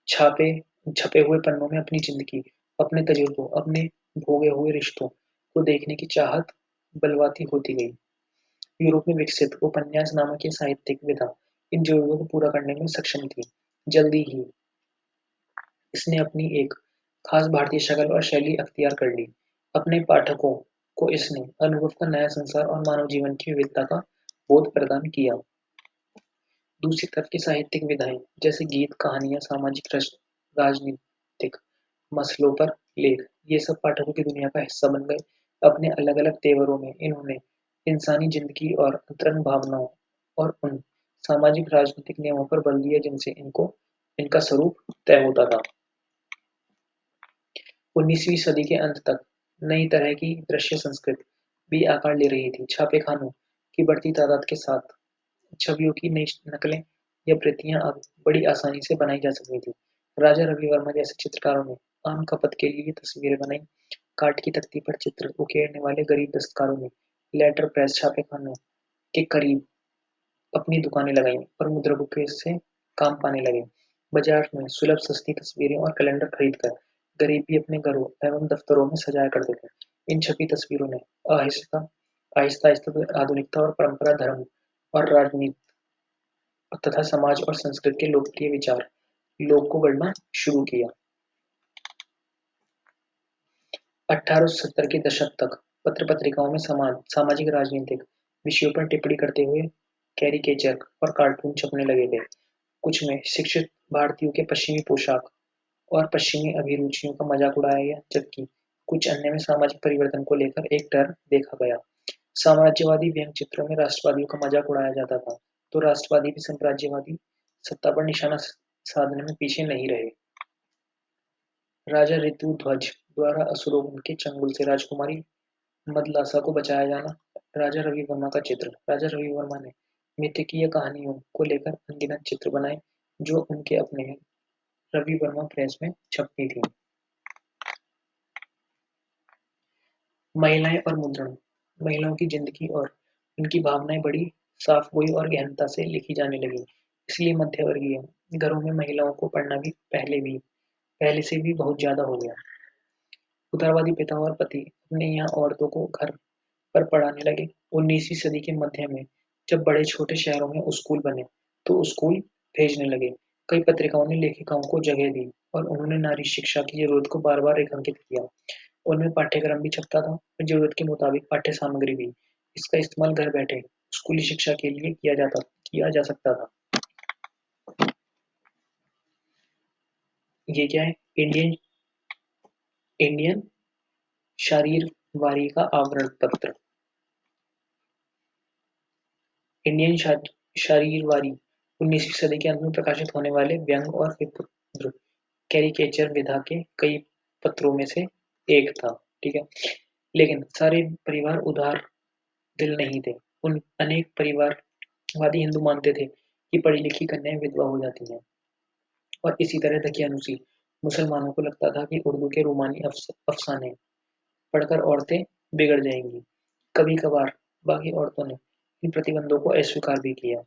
छापे छपे हुए पन्नों में अपनी जिंदगी, अपने तजुर्बों, अपने भोगे हुए रिश्तों को देखने की चाहत बलवाती होती गई। यूरोप में विकसित उपन्यास नामक ये साहित्यिक विधा इन जरूरतों को पूरा करने में सक्षम थी। जल्दी ही इसने अपनी एक खास भारतीय शक्ल और शैली अख्तियार कर ली। अपने पाठकों को इसने अनुभव का नया संसार और मानव जीवन की विविधता का बोध प्रदान किया। दूसरी तरफ की साहित्यिक विधाएं जैसे गीत, कहानियां, सामाजिक राजनीतिक मसलों पर लेख, ये सब पाठकों की दुनिया का हिस्सा बन गए। अपने अलग अलग तेवरों में इन्होंने इंसानी जिंदगी और अंतरंग भावनाओं और उन सामाजिक राजनीतिक नियमों पर बल दिया जिनसे इनको इनका स्वरूप तय होता था। 19वीं सदी के अंत तक नई तरह की दृश्य संस्कृति भी आकार ले रही थी। छापे खानों की बढ़ती तादाद के साथ छवियों की नई नकलें या प्रतियां अब बड़ी आसानी से बनाई जा सकती थी। राजा रवि वर्मा जैसे चित्रकारों ने आम खपत के लिए तस्वीरें बनाई। काठ की तख्ती पर चित्र उकेरने वाले गरीब दस्तकारों ने लेटर प्रेस छापे खानों के करीब अपनी दुकानें लगाईं और मुद्रकों से काम पाने लगे। बाजार में सुलभ सस्ती तस्वीरें और कैलेंडर खरीदकर गरीब भी अपने घरों एवं दफ्तरों में सजाया करते थे। इन छपी तस्वीरों ने आहिस्ता आहिस्ता आहिस्ता आधुनिकता और परंपरा, धर्म और राजनीति तथा समाज और संस्कृत के लोकप्रिय विचार लोग को गढ़ना शुरू किया। 1870 के दशक तक पत्र पत्रिकाओं में सामाजिक राजनीतिक विषयों पर टिप्पणी करते हुए कैरिकेचर और कार्टून छपने लगे थे। कुछ में शिक्षित भारतीयों के पश्चिमी पोशाक और पश्चिमी अभिरुचियों का मजाक उड़ाया गया, जबकि कुछ अन्य में सामाजिक परिवर्तन को लेकर एक डर देखा गया। साम्राज्यवादी व्यंग्य चित्रों में राष्ट्रवादियों का मजाक उड़ाया जाता था, तो राष्ट्रवादी भी साम्राज्यवादी सत्ता पर निशाना साधने में पीछे नहीं रहे। राजा ऋतुध्वज द्वारा असुरों के चंगुल से राजकुमारी मदलासा को बचाया जाना। राजा रवि वर्मा का चित्र, राजा रवि वर्मा ने मिथकीय कहानियों को लेकर अनगिनत चित्र बनाए जो उनके अपने रवि वर्मा प्रेस में छपती थी। महिलाएं और मुद्रण, महिलाओं की जिंदगी और उनकी भावनाएं बड़ी साफ गोई और गहनता से लिखी जाने लगी। इसलिए मध्यवर्गीय घरों में महिलाओं को पढ़ना भी पहले से भी बहुत ज्यादा हो गया। उदारवादी पिता और पति अपने यहाँ औरतों को घर पर पढ़ाने लगे। 19वीं सदी के मध्य में जब बड़े छोटे शहरों में स्कूल बने तो स्कूल भेजने लगे। कई पत्रिकाओं ने लेखिकाओं को जगह दी और उन्होंने नारी शिक्षा की जरूरत को बार बार रेखांकित किया। उनमें पाठ्यक्रम भी छपता था और जरूरत के मुताबिक पाठ्य सामग्री भी। इसका इस्तेमाल घर बैठे स्कूली शिक्षा के लिए किया जा सकता था। ये क्या है? इंडियन शरीरवारी का आवरण पत्र। इंडियन शरीरवारी 19वीं सदी के अंत में प्रकाशित होने वाले व्यंग और विपुत्र कैरिकेचर विधा के कई पत्रों में से एक था। ठीक है, लेकिन सारे परिवार उदार दिल नहीं थे। उन अनेक परिवारवादी हिंदू मानते थे कि पढ़ी लिखी कन्याएं विधवा हो जाती हैं और इसी तरह दकियानुसी मुसलमानों को लगता था कि उर्दू के रूमानी अफसाने पढ़कर औरतें बिगड़ जाएंगी। कभी कभार बाकी औरतों ने इन प्रतिबंधों को अस्वीकार भी किया।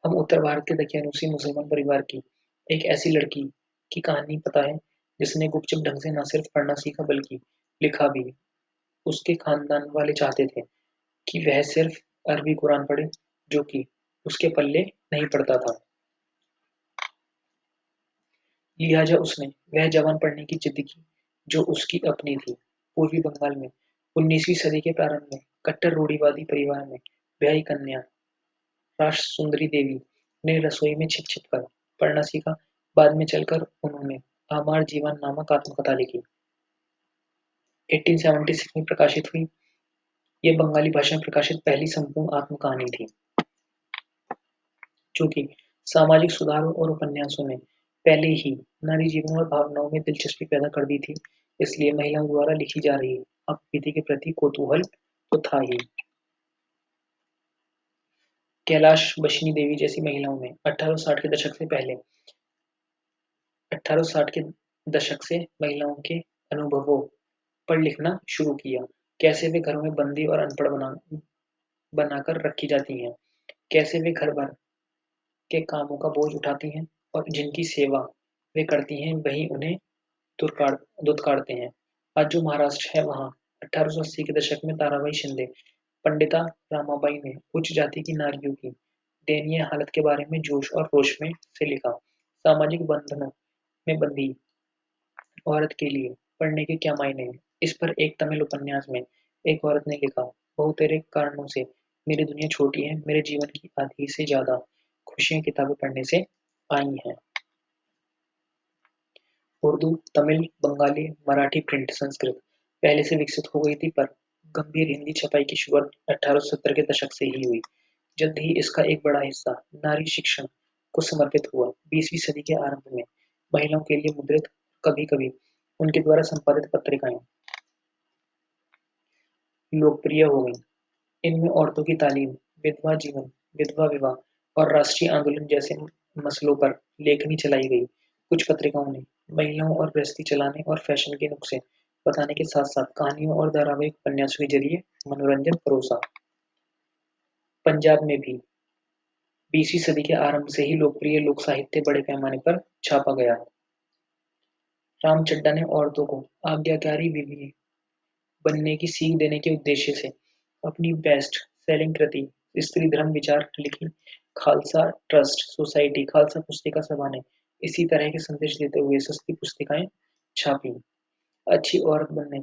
हम उत्तर भारत के दकियानूसी मुसलमान परिवार की एक ऐसी लड़की की कहानी पता है जिसने गुपचुप ढंग से न सिर्फ पढ़ना सीखा बल्कि लिखा भी। उसके खानदान वाले चाहते थे कि वह सिर्फ अरबी कुरान पढ़े, जो कि उसके पल्ले नहीं पड़ता था। लिहाजा उसने वह जबान पढ़ने की जिद की जो उसकी अपनी थी। पूर्वी बंगाल में 19वीं सदी के प्रारंभ में कट्टर रूढ़िवादी परिवार में ब्याही कन्या राष्ट्र सुंदरी देवी ने रसोई में छिप छिप कर पढ़ना सीखा। बाद में चलकर उन्होंने आमार जीवन नामक आत्मकथा लिखी। 1876 में प्रकाशित हुई। यह बंगाली भाषा में प्रकाशित पहली संपूर्ण आत्मकहानी थी। चूंकि सामाजिक सुधारों और उपन्यासों ने पहले ही नारी जीवन और भावनाओं में दिलचस्पी पैदा कर दी थी, इसलिए महिलाओं द्वारा लिखी जा रही अपबीती के प्रति कौतूहल तो था ही। कैलाश बशनी देवी जैसी महिलाओं ने 1860 के दशक से पहले 1860 के दशक से महिलाओं के अनुभवों पर लिखना शुरू किया। कैसे वे घरों में बंदी और अनपढ़ बनाकर रखी जाती हैं, कैसे वे घर भर के कामों का बोझ उठाती हैं और जिनकी सेवा वे करती हैं वही उन्हें दुत्कारते हैं। आज जो महाराष्ट्र है वहाँ 1880 के दशक में ताराबाई शिंदे, पंडिता रामाबाई ने उच्च जाति की नारियों की दयनीय हालत के बारे में जोश और रोश में से लिखा। सामाजिक बंधनों में बंधी औरत के लिए पढ़ने के क्या मायने हैं, इस पर एक तमिल उपन्यास में एक औरत ने लिखा, बहुत तेरे कारणों से मेरी दुनिया छोटी है, मेरे जीवन की आधी से ज्यादा खुशियां किताबें पढ़ने से आई हैं। उर्दू, तमिल, बंगाली, मराठी प्रिंट संस्कृत पहले से विकसित हो गई थी, पर गंभीर हिंदी छपाई की शुरुआत 1870 के दशक से ही हुई। जल्द ही इसका एक बड़ा हिस्सा नारी शिक्षण को समर्पित हुआ। 20वीं सदी के आरंभ में महिलाओं के लिए मुद्रित, कभी-कभी उनके द्वारा संपादित पत्रिकाएं लोकप्रिय हो गईं। इनमें औरतों की तालीम, विधवा जीवन, विधवा विवाह और राष्ट्रीय आंदोलन जैसे मसलों पर लेखनी चलाई गई। कुछ पत्रिकाओं ने महिलाओं और गृहस्थी चलाने और फैशन के नुस्खे बताने के साथ-साथ कहानियों और धारावाहिक उपन्यासों के जरिए मनोरंजन परोसा। पंजाब में भी 20वीं सदी के आरंभ से ही लोकप्रिय लोक साहित्य बड़े पैमाने पर छापा गया। राम चड्ढा ने औरतों को आज्ञाकारी बीवी बनने की सीख देने के उद्देश्य से अपनी बेस्ट सेलिंग कृति स्त्री धर्म विचार लिखी। खालसा ट्रस्ट सोसाइटी, खालसा पुस्तिका सभा ने इसी तरह के संदेश देते हुए सस्ती पुस्तिकाएं छापी। अच्छी औरत बनने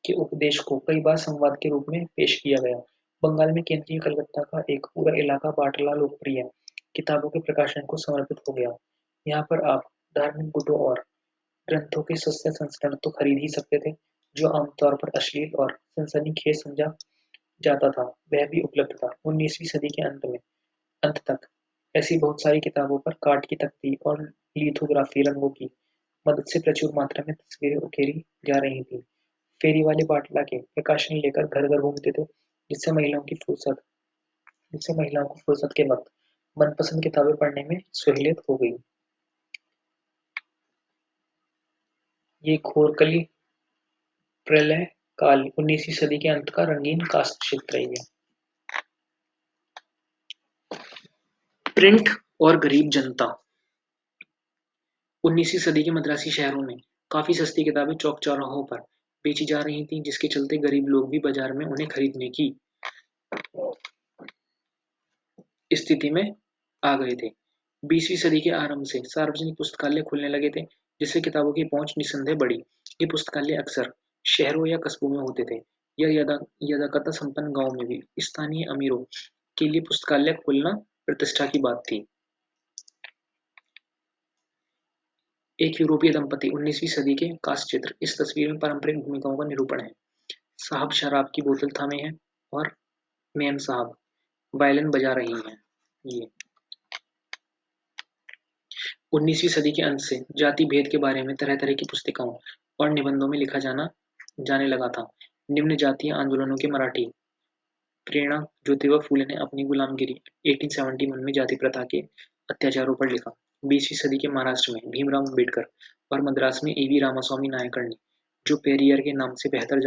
के उपदेश को कई बार संवाद के रूप में पेश किया गया। बंगाल में केंद्रीय कलकत्ता का एक पूरा इलाका बाटला लोकप्रिय किताबों के प्रकाशन को समर्पित हो गया। यहाँ पर आप धार्मिक गुटों और ग्रंथों के सस्ते संस्करण तो खरीद ही सकते थे, जो आमतौर पर अश्लील और सनसनीखेज समझा जाता था, वह भी उपलब्ध था। 19वीं सदी के अंत तक ऐसी बहुत सारी किताबों पर काठ की तख्ती और लिथोग्राफी रंगों की मदद से प्रचुर मात्रा में तस्वीरें उकेरी जा रही थी। फेरी वाले बाटला के प्रकाशन लेकर घर घर घूमते थे, जिससे महिलाओं को फुर्सत के वक्त मनपसंद किताबें पढ़ने में सहूलियत हो गई। ये खोरकली प्रलय काल 19वीं सदी के अंत का रंगीन कास्ट चित्र है। प्रिंट और गरीब जनता। 19वीं सदी के मद्रासी शहरों में काफी सस्ती किताबें चौक चौराहों पर बेची जा रही थीं, जिसके चलते गरीब लोग भी बाजार में उन्हें खरीदने की स्थिति में आ गए थे। 20वीं सदी के आरंभ से सार्वजनिक पुस्तकालय खुलने लगे थे, जिससे किताबों की पहुंच निस्संदेह बढ़ी। ये पुस्तकालय अक्सर शहरों या कस्बों में होते थे, या यदाकदा संपन्न गांव में भी। स्थानीय अमीरों के लिए पुस्तकालय खोलना प्रतिष्ठा की बात थी। एक यूरोपीय दंपति 19वीं सदी के कास्ट चित्र। इस तस्वीर में पारंपरिक भूमिकाओं का निरूपण है। साहब शराब की बोतल थामे हैं और मैम साहब वायलिन बजा रही हैं। ये 19वीं सदी के अंत से जाति भेद के बारे में तरह तरह की पुस्तिकाओं और निबंधों में लिखा जाने लगा था। निम्न जातीय आंदोलनों के मराठी प्रेरणा ज्योतिबा फूले ने अपनी गुलामगिरी 1871 में जाति प्रथा के अत्याचारों पर लिखा। 20वीं सदी के महाराष्ट्र में भीमराव अम्बेडकर और मद्रास में A.V. रामास्वामी नायकर ने, जो पेरियर के नाम से बेहतर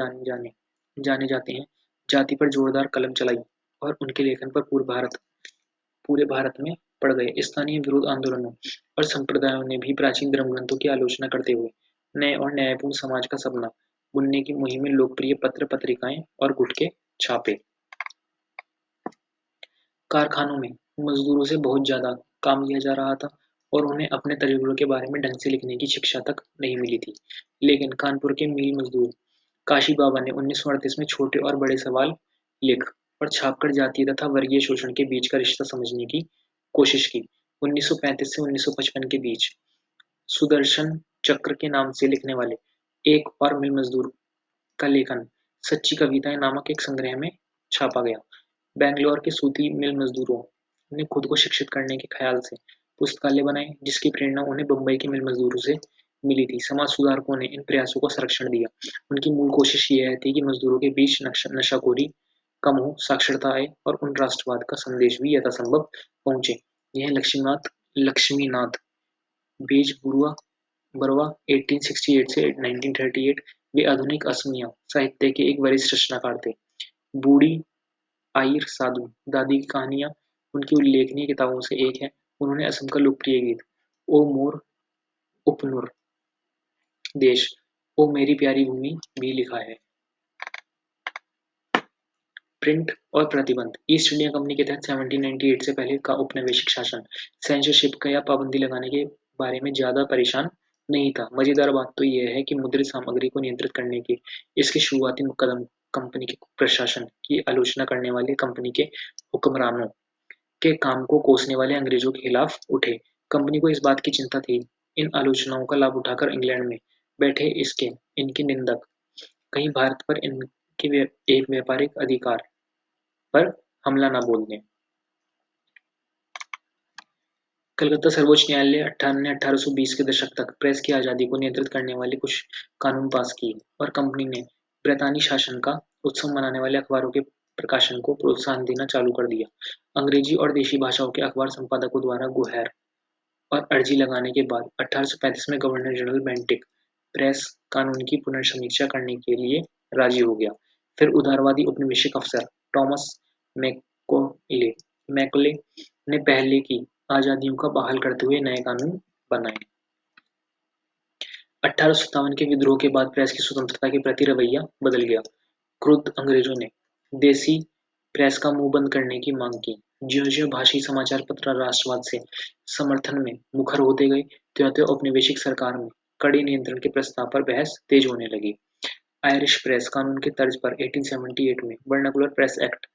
जाने जाते हैं, जाति पर जोरदार कलम चलाई और उनके लेखन पर पूरे भारत में पड़ गए। स्थानीय विरोध आंदोलनों और संप्रदायों ने भी प्राचीन धर्मग्रंथों की आलोचना करते हुए नए और न्यायपूर्ण समाज का सपना बुनने की मुहिम में लोकप्रिय पत्र पत्रिकाएं और गुटके छापे। कारखानों में मजदूरों से बहुत ज्यादा काम लिया जा रहा था और उन्हें अपने तजुर्बों के बारे में ढंग से लिखने की शिक्षा तक नहीं मिली थी। लेकिन कानपुर के मील मजदूर काशी बाबा ने 1938 में छोटे और बड़े सवाल लिख और छापकर जातीय तथा वर्गीय शोषण के बीच का रिश्ता समझने की कोशिश की। 1935 से 1955 के बीच सुदर्शन चक्र के नाम से लिखने वाले एक और मिल मजदूर का लेखन सच्ची कविताएं नामक एक संग्रह में छापा गया। बेंगलोर के सूती मिल मजदूरों ने खुद को शिक्षित करने के ख्याल से पुस्तकालय बनाए, जिसकी प्रेरणा उन्हें बम्बई के मिल मजदूरों से मिली थी। समाज सुधारकों ने इन प्रयासों को संरक्षण दिया। उनकी मूल कोशिश यह थी कि मजदूरों के बीच नशाखोरी कम हो, साक्षरता आए और उन राष्ट्रवाद का संदेश भी यथासंभव पहुंचे। यह लक्ष्मीनाथ बरुआ 1868 से 1938 वे आधुनिक असमिया साहित्य के एक वरिष्ठ रचनाकार थे। बूढ़ी आइर साधु दादी की कहानियां उनकी उल्लेखनीय किताबों से एक है। उन्होंने असम का लोकप्रिय गीत ओ मोर उपनुर देश, ओ मेरी प्यारी भूमि भी लिखा है। प्रिंट और प्रतिबंध ईस्ट इंडिया कंपनी के तहत 1798 से पहले का औपनिवेशिक शासन सेंसरशिप का या पाबंदी लगाने के बारे में ज्यादा परेशान नहीं था। मजेदार बात तो यह है कि मुद्रित सामग्री को नियंत्रित करने के इसके शुरुआती कदम कंपनी के प्रशासन की आलोचना करने वाले कंपनी के हुक्मरानों के काम को कोसने वाले अंग्रेजों के खिलाफ उठे। कंपनी को इस बात की चिंता थी इन आलोचनाओं का लाभ उठाकर इंग्लैंड में बैठे इनके निंदक कहीं भारत पर इनके एक व्यापारिक अधिकार पर हमला न बोल दें। कलकत्ता सर्वोच्च न्यायालय ने 1820 के दशक तक प्रेस की आजादी को नियंत्रित करने वाले कुछ कानून पास किए और कंपनी ने ब्रितानी शासन का उत्सव मनाने वाले अखबारों के प्रकाशन को प्रोत्साहन देना चालू कर दिया। अंग्रेजी और देशी भाषाओं के अखबार संपादकों द्वारा गुहार और अर्जी लगाने के बाद 1835 में गवर्नर जनरल बेंटिक प्रेस कानून की पुनर्समीक्षा करने के लिए राजी हो गया। फिर उदारवादी औपनिवेशिक अफसर टॉमस मैकॉले ने पहले की आजादियों का बहाल करते हुए नए कानून बनाए। 1857 के विद्रोह के बाद प्रेस की स्वतंत्रता के प्रति रवैया बदल गया। क्रुद्ध अंग्रेजों ने देसी प्रेस का मुंह बंद करने की मांग की। ज्यों-ज्यों भाषी समाचार पत्र राष्ट्रवाद से समर्थन में मुखर होते गए, त्यों-त्यों औपनिवेशिक सरकार में कड़े नियंत्रण के प्रस्ताव पर बहस तेज होने लगी। आयरिश प्रेस कानून के तर्ज पर 1878 में वर्नाकुलर प्रेस एक्ट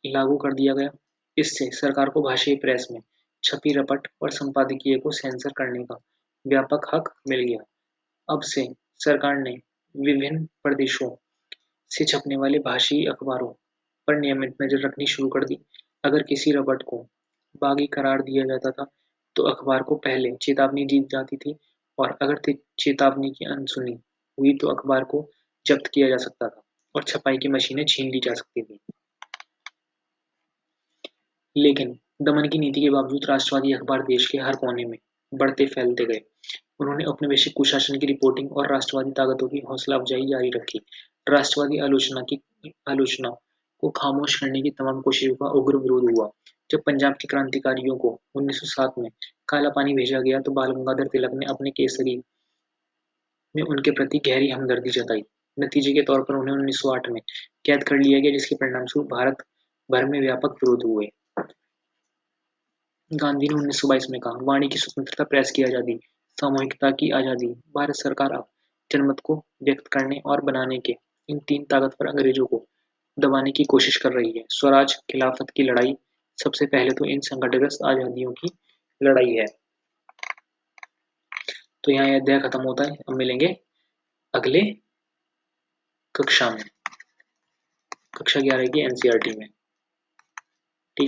लागू कर दिया गया। इससे सरकार को भाषाई प्रेस में छपी रपट और संपादकीय को सेंसर करने का व्यापक हक मिल गया। अब से सरकार ने विभिन्न प्रदेशों से छपने वाले भाषाई अखबारों पर नियमित नजर रखनी शुरू कर दी। अगर किसी रपट को बागी करार दिया जाता था तो अखबार को पहले चेतावनी दी जाती थी और अगर चेतावनी की अनसुनी हुई तो अखबार को जब्त किया जा सकता था और छपाई की मशीनें छीन ली जा सकती थी। लेकिन दमन की नीति के बावजूद राष्ट्रवादी अखबार देश के हर कोने में बढ़ते फैलते गए। उन्होंने औपनिवेशिक कुशासन की रिपोर्टिंग और राष्ट्रवादी ताकतों की हौसला अफजाई जारी रखी। राष्ट्रवादी आलोचना को खामोश करने की तमाम कोशिशों का उग्र विरोध हुआ। जब पंजाब के क्रांतिकारियों को 1907 में काला पानी भेजा गया तो बाल गंगाधर तिलक ने अपने केसरी में उनके प्रति गहरी हमदर्दी जताई। नतीजे के तौर पर उन्हें 1908 में कैद कर लिया गया, जिसके परिणामस्वरूप भारत भर में व्यापक विरोध हुए। गांधी ने 1922 में कहा, वाणी की स्वतंत्रता, प्रेस की आजादी, सामूहिकता की आजादी। भारत सरकार अब जनमत को व्यक्त करने और बनाने के इन तीन ताकतवर अंग्रेजों को दबाने की कोशिश कर रही है। स्वराज खिलाफत की लड़ाई सबसे पहले तो इन संकटग्रस्त आजादियों की लड़ाई है। तो यहाँ यह अध्याय खत्म होता है। अब मिलेंगे अगले कक्षा में, कक्षा 11 की एनसीईआरटी में।